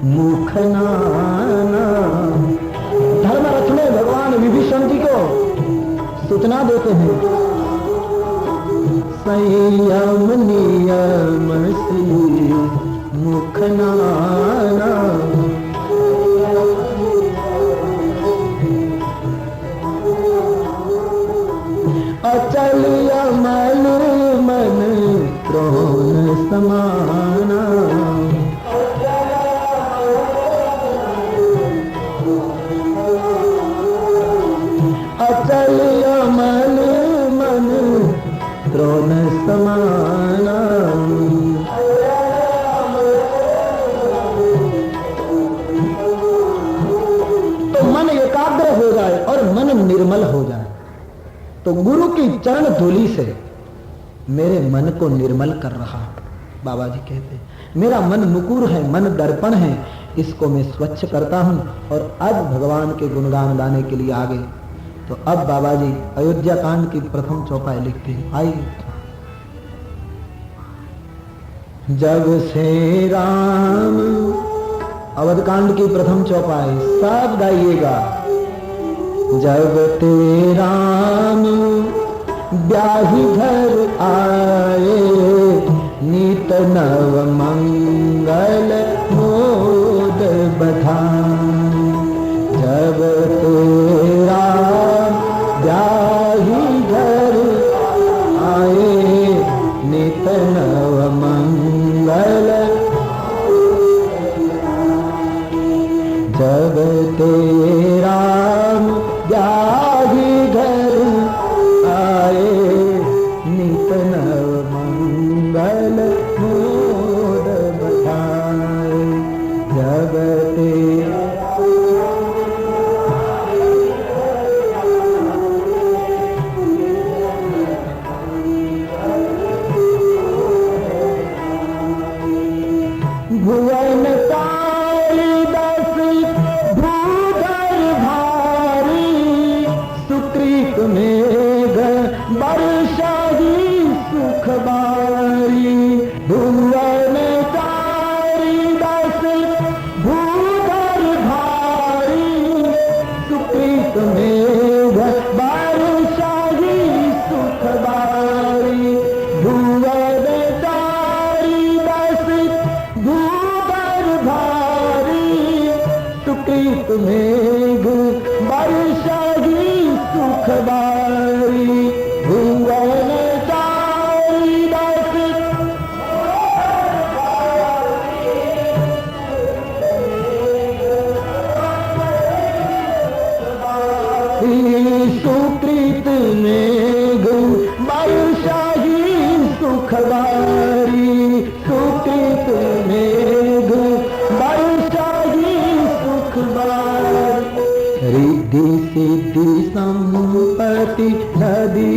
मुखनाना। धर्म रथ में भगवान विभीषण जी को सूचना देते हैं, संयम नियम सिली मुखनाना। अचल अमल मन अचल अमल मन द्रोण समाना। तो मन एकाग्र हो जाए और मन निर्मल हो जाए, तो गुरु की चरण धूलि से मेरे मन को निर्मल कर रहा। बाबा जी कहते मेरा मन मुकुर है, मन दर्पण है, इसको मैं स्वच्छ करता हूं और अब भगवान के गुणगान गाने के लिए आगे। तो अब बाबा जी अयोध्या कांड की प्रथम चौपाई लिखते हैं। आइए। जब से राम, अवध कांड की प्रथम चौपाई सब गाइएगा। जब ते राम ब्याही घर आए, नीत नव मंगल मोद बधाई। जब ते राम ब्याही घर आए, नीत नव मंगल। जब ते राम ब्याही घर आए, नित नव मंगल मोद बधाई। जब ते भुवन मेघ बरसाही सुख बारी। भुवन कारिदास भूधर भारी, सुकृत मेघ बरसाही सुख बारी। भुवन कारिदास भूधर भारी, सुकृत मेघ बरसाही सुख बारी। भुवन कारिदास सुकृत मेघ बरसाही सुख बारी। सुकृत मेघ बरसाही सुख बारी। रिद्धि सिद्धि संपत्ति नदी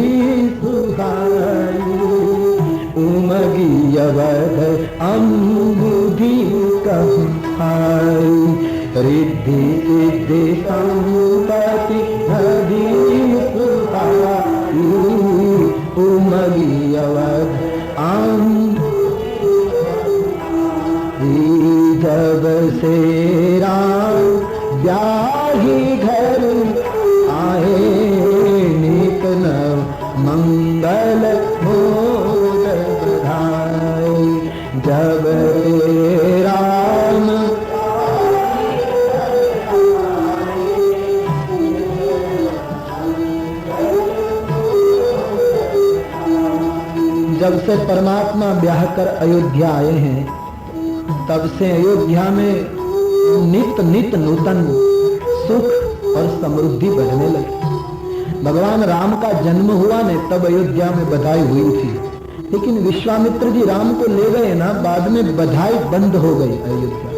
सुहाई, उमगी अवध अम्बुधि कहाई। रिद्धि सिद्धि संपत्ति नदी सुहाई, उमगी अवध जब से राम ब्याही घर आए, नीत नव मंगल मोद बधाई। जब राम जब से परमात्मा ब्याह कर अयोध्या आए हैं, तब से अयोध्या में नित नित नूतन सुख और समृद्धि बढ़ने लगी। भगवान राम का जन्म हुआ ने तब अयोध्या में बधाई हुई थी, लेकिन विश्वामित्र जी राम को ले गए ना, बाद में बधाई बंद हो गई। अयोध्या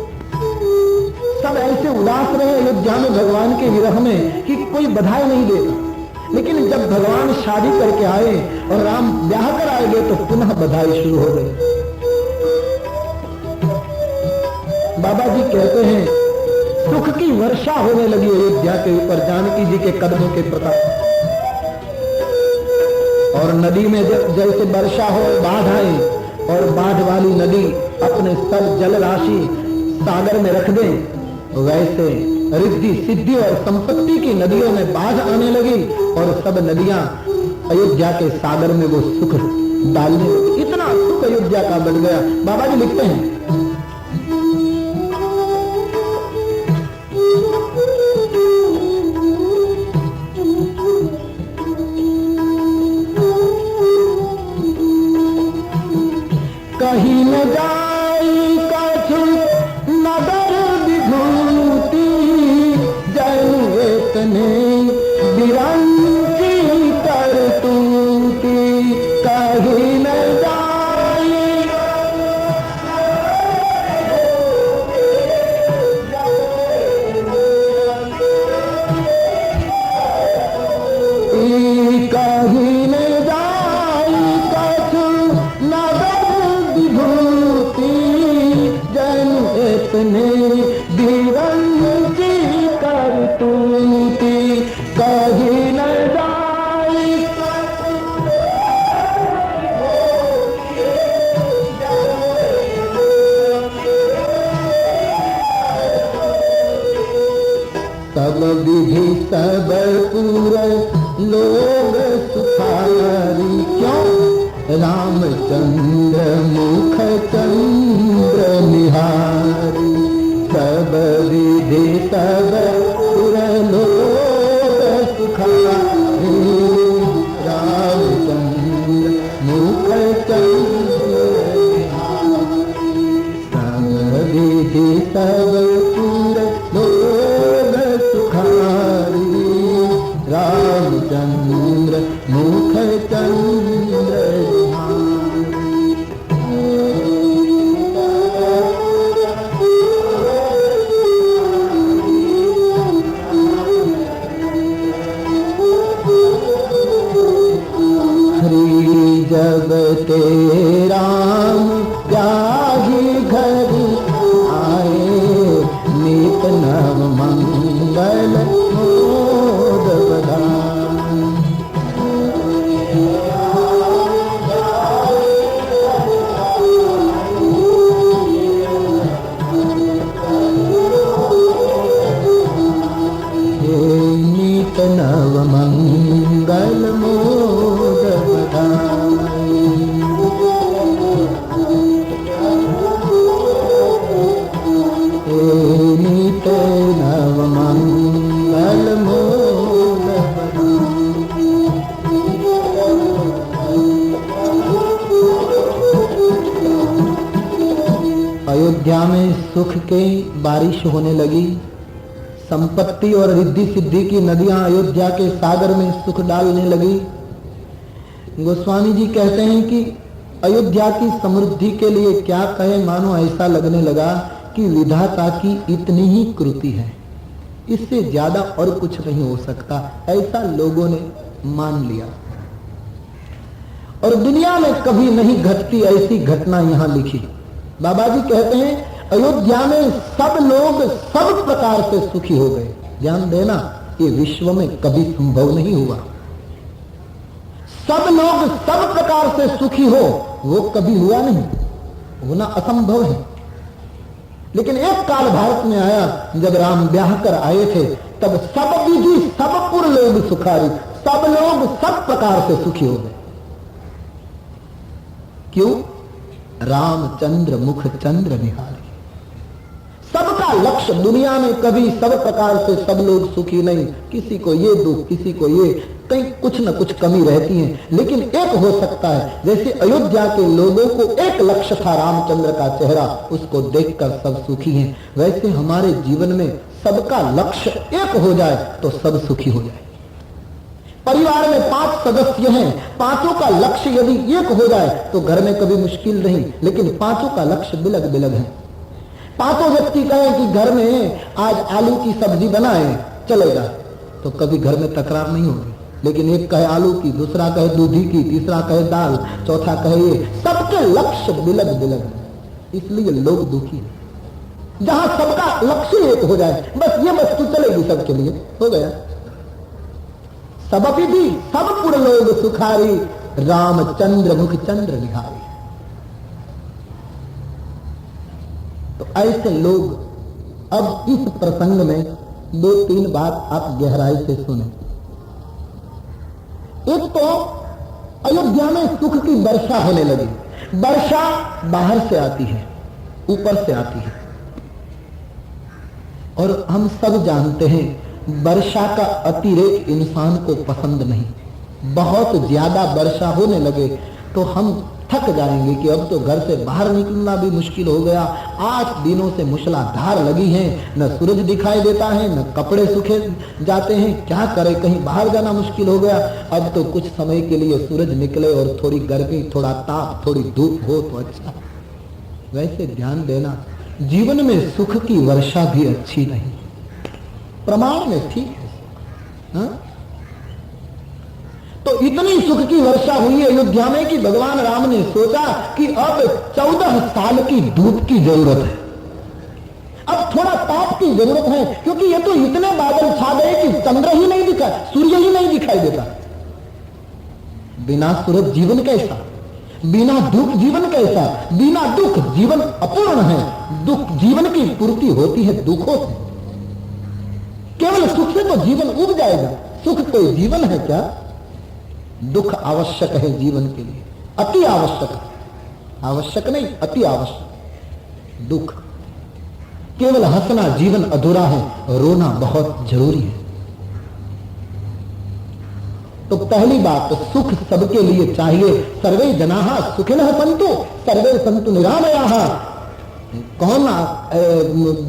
सब ऐसे उदास रहे अयोध्या में भगवान के विरह में कि कोई बधाई नहीं देता। लेकिन जब भगवान शादी करके आए और राम ब्याह कर आए तो पुनः बधाई शुरू हो गई। बाबा जी कहते हैं सुख की वर्षा होने लगी अयोध्या के ऊपर जानकी जी के कदमों के प्रताप। और नदी में जैसे वर्षा हो, बाढ़ आए और बाढ़ वाली नदी अपने सब जल राशि सागर में रख दे, वैसे रिद्धि सिद्धि और संपत्ति की नदियों में बाढ़ आने लगी और सब नदियां अयोध्या के सागर में वो सुख डालने लगी। इतना सुख अयोध्या का बढ़ गया। बाबा जी लिखते हैं कहीं न जाई कछु नगर विभूति, जन एक ने विरंग कही न जाए सब विधि सब पूरे लोग सुखारी क्यों रामचंद्र मुख चंद्र निहारी सब विधि सब पूरे लोग सुखारी रामचंद्र मुख चंद्र निहारी सब विधि सब पूरे लोग सुखारी रामचंद्र मुख चंद्र हरि जब ते राम त्यागी घर आए नित नव मंगल मोद बधाई नित नव मंगल मोद बधाई नित नव मंगल मोद अयोध्या में सुख के बारिश होने लगी। संपत्ति और रिद्धि सिद्धि की नदियां अयोध्या के सागर में सुख डालने लगी। गोस्वामी जी कहते हैं कि अयोध्या की समृद्धि के लिए क्या कहे, मानो ऐसा लगने लगा कि विधाता की इतनी ही कृति है, इससे ज्यादा और कुछ नहीं हो सकता, ऐसा लोगों ने मान लिया। और दुनिया में कभी नहीं घटती ऐसी घटना यहां लिखी। बाबा जी कहते हैं अयोध्या में सब लोग सब प्रकार से सुखी हो गए। ध्यान देना, ये विश्व में कभी संभव नहीं हुआ। सब लोग सब प्रकार से सुखी हो, वो कभी हुआ नहीं, होना असंभव है। लेकिन एक काल भारत में आया जब राम ब्याह कर आए थे, तब सब विधि सब पुर लोग सुखारी, सब लोग सब प्रकार से सुखी हो गए। क्यों? रामचंद्र मुख चंद्र निहारी। सबका लक्ष्य, दुनिया में कभी सब प्रकार से सब लोग सुखी नहीं, किसी को ये दुख, किसी को ये, कहीं कुछ न कुछ कमी रहती है, लेकिन एक हो सकता है। जैसे अयोध्या के लोगों को एक लक्ष्य था रामचंद्र का चेहरा, उसको देखकर सब सुखी हैं, वैसे हमारे जीवन में सबका लक्ष्य एक हो जाए तो सब सुखी हो जाए। परिवार में 5 सदस्य हैं, पांचों का लक्ष्य यदि एक हो जाए तो घर में कभी मुश्किल नहीं, लेकिन पांचों का लक्ष्य बिलग बिलग है। पांचों व्यक्ति कहें कि घर में आज आलू की सब्जी बनाए, चलेगा, तो कभी घर में तकरार नहीं होगी। लेकिन एक कहे आलू की, दूसरा कहे दूधी की, तीसरा कहे दाल, चौथा कहे ये, सबके लक्ष्य बिलग बिलग है, इसलिए लोग दुखी हैं। जहां सबका लक्ष्य एक हो जाए, बस ये वस्तु चलेगी सबके लिए, हो गया। सब विधि सब पुर लोग सुखारी, रामचंद्र मुख चंद्र निहारी। तो ऐसे लोग, अब इस प्रसंग में 2-3 बात आप गहराई से सुने। एक तो अयोध्या में सुख की वर्षा होने लगी। वर्षा बाहर से आती है, ऊपर से आती है, और हम सब जानते हैं वर्षा का अतिरेक इंसान को पसंद नहीं। बहुत ज्यादा वर्षा होने लगे तो हम थक जाएंगे कि अब तो घर से बाहर निकलना भी मुश्किल हो गया। 8 दिनों से मूसलाधार लगी है, न सूरज दिखाई देता है, न कपड़े सूखे जाते हैं, क्या करें, कहीं बाहर जाना मुश्किल हो गया। अब तो कुछ समय के लिए सूरज निकले और थोड़ी गर्मी, थोड़ा ताप, थोड़ी धूप हो तो अच्छा। वैसे ध्यान देना, जीवन में सुख की वर्षा भी अच्छी नहीं, प्रमाण में ठीक है, हा? तो इतनी सुख की वर्षा हुई अयोध्या में कि भगवान राम ने सोचा कि अब 14 साल की धूप की जरूरत है। अब थोड़ा ताप की जरूरत है, क्योंकि ये तो इतने बादल छा गए कि चंद्र ही नहीं दिखा, सूर्य ही नहीं दिखाई देता। बिना सूरज जीवन कैसा, बिना दुख जीवन कैसा, बिना दुख जीवन अपूर्ण है। दुख जीवन की पूर्ति होती है दुखों से, केवल सुख से तो जीवन उब जाएगा। सुख कोई जीवन है क्या? दुख आवश्यक है जीवन के लिए, अति आवश्यक, आवश्यक नहीं अति आवश्यक। दुख, केवल हंसना जीवन अधूरा है, रोना बहुत जरूरी है। तो पहली बात, सुख सबके लिए चाहिए। सर्वे जनाः सुखिनः सन्तु सर्वे सन्तु निरामयाः। कौन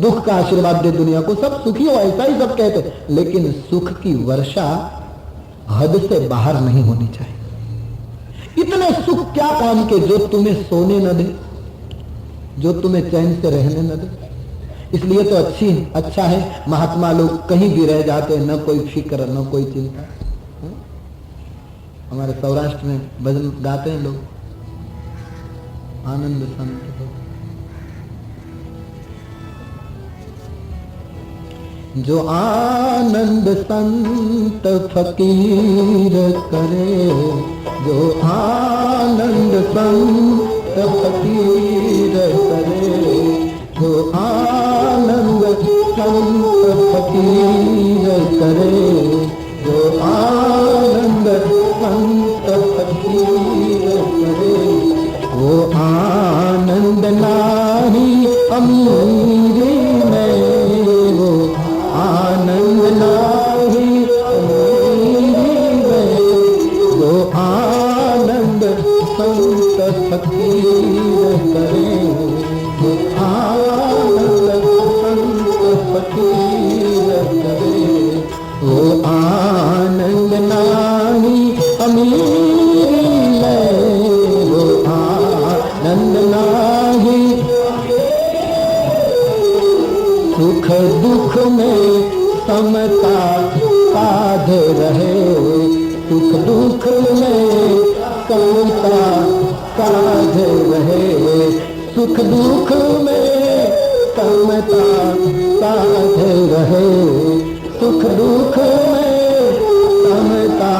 दुख का आशीर्वाद दे दुनिया को? सब सुखी हो, ऐसा ही सब कहते। लेकिन सुख की वर्षा हद से बाहर नहीं होनी चाहिए। इतने सुख क्या काम के जो तुम्हें सोने न दे, जो तुम्हें चैन से रहने न दे। इसलिए तो अच्छा है महात्मा लोग कहीं भी रह जाते हैं, न कोई फिक्र न कोई चिंता। हमारे सौराष्ट्र में भजन गाते हैं लोग, आनंद संत हो। जो आनंद संत फकीर करे, जो आनंद संत फकीर करे, जो आनंद संत फकीर करे, जो आनंद संत फकीर करे, वो आनंद नाही अमीरी में, वो आनंद नाही अमीरी में, वो आनंद संत फकीर करे, वो आनंद संत फकीर करे, वो आनंद नाही अमीरी में, वो आनंद नाही। सुख दुख में समता साध रहे, सुख दुख में समता साध रहे, सुख दुख में समता साध रहे, सुख दुख में समता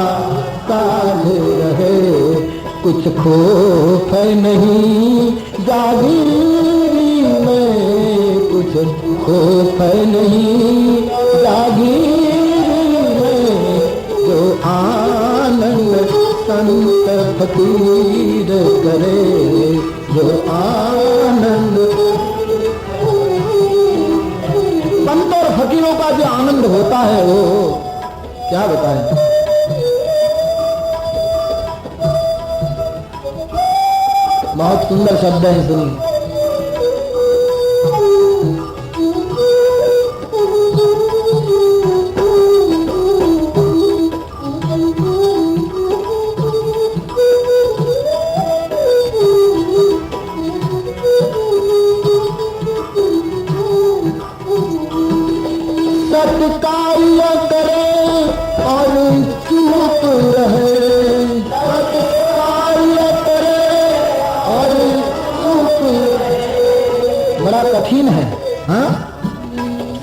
साध रहे। कुछ खौफ नहीं जागीरी में, कुछ खौफ नहीं जागीरी में, जो आनंद संत फकीर करे, जो आनंद। संत और फकीरों का जो आनंद होता है वो क्या बताएं। बहुत सुंदर शब्द है, सुनिए। सत्कार्य करे और चुप रहे, सत्कार्य करे और चुप रहे। बड़ा कठिन है, हाँ?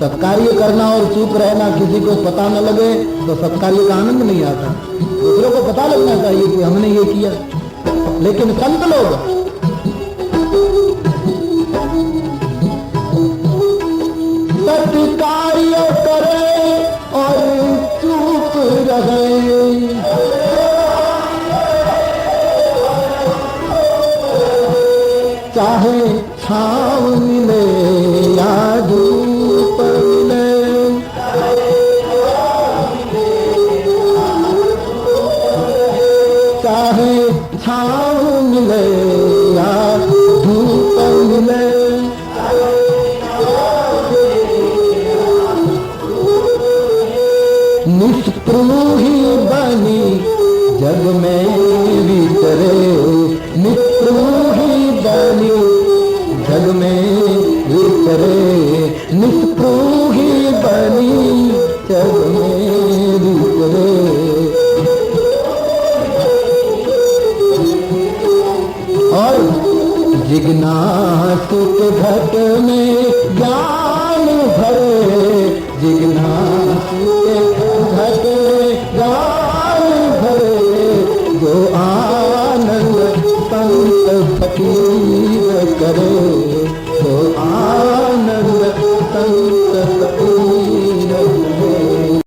सत्कार्य करना और चुप रहना, किसी को पता न लगे तो सत्कार्य का आनंद नहीं आता। दूसरों को पता लगना चाहिए कि हमने ये किया। लेकिन संत लोग सत्कार्य करे और चुप रहे, चाहे छाव मिले या धूप मिले, चाहे छाव मिले या धूप मिले, निष्प्रभु बनी जग में विचरे, निष्प्रभु बनी जग में विचरे, निष्प्रभु बनी जग में विचरे। और जिज्ञासु के घट में ज्ञान भरे जिज्ञासु के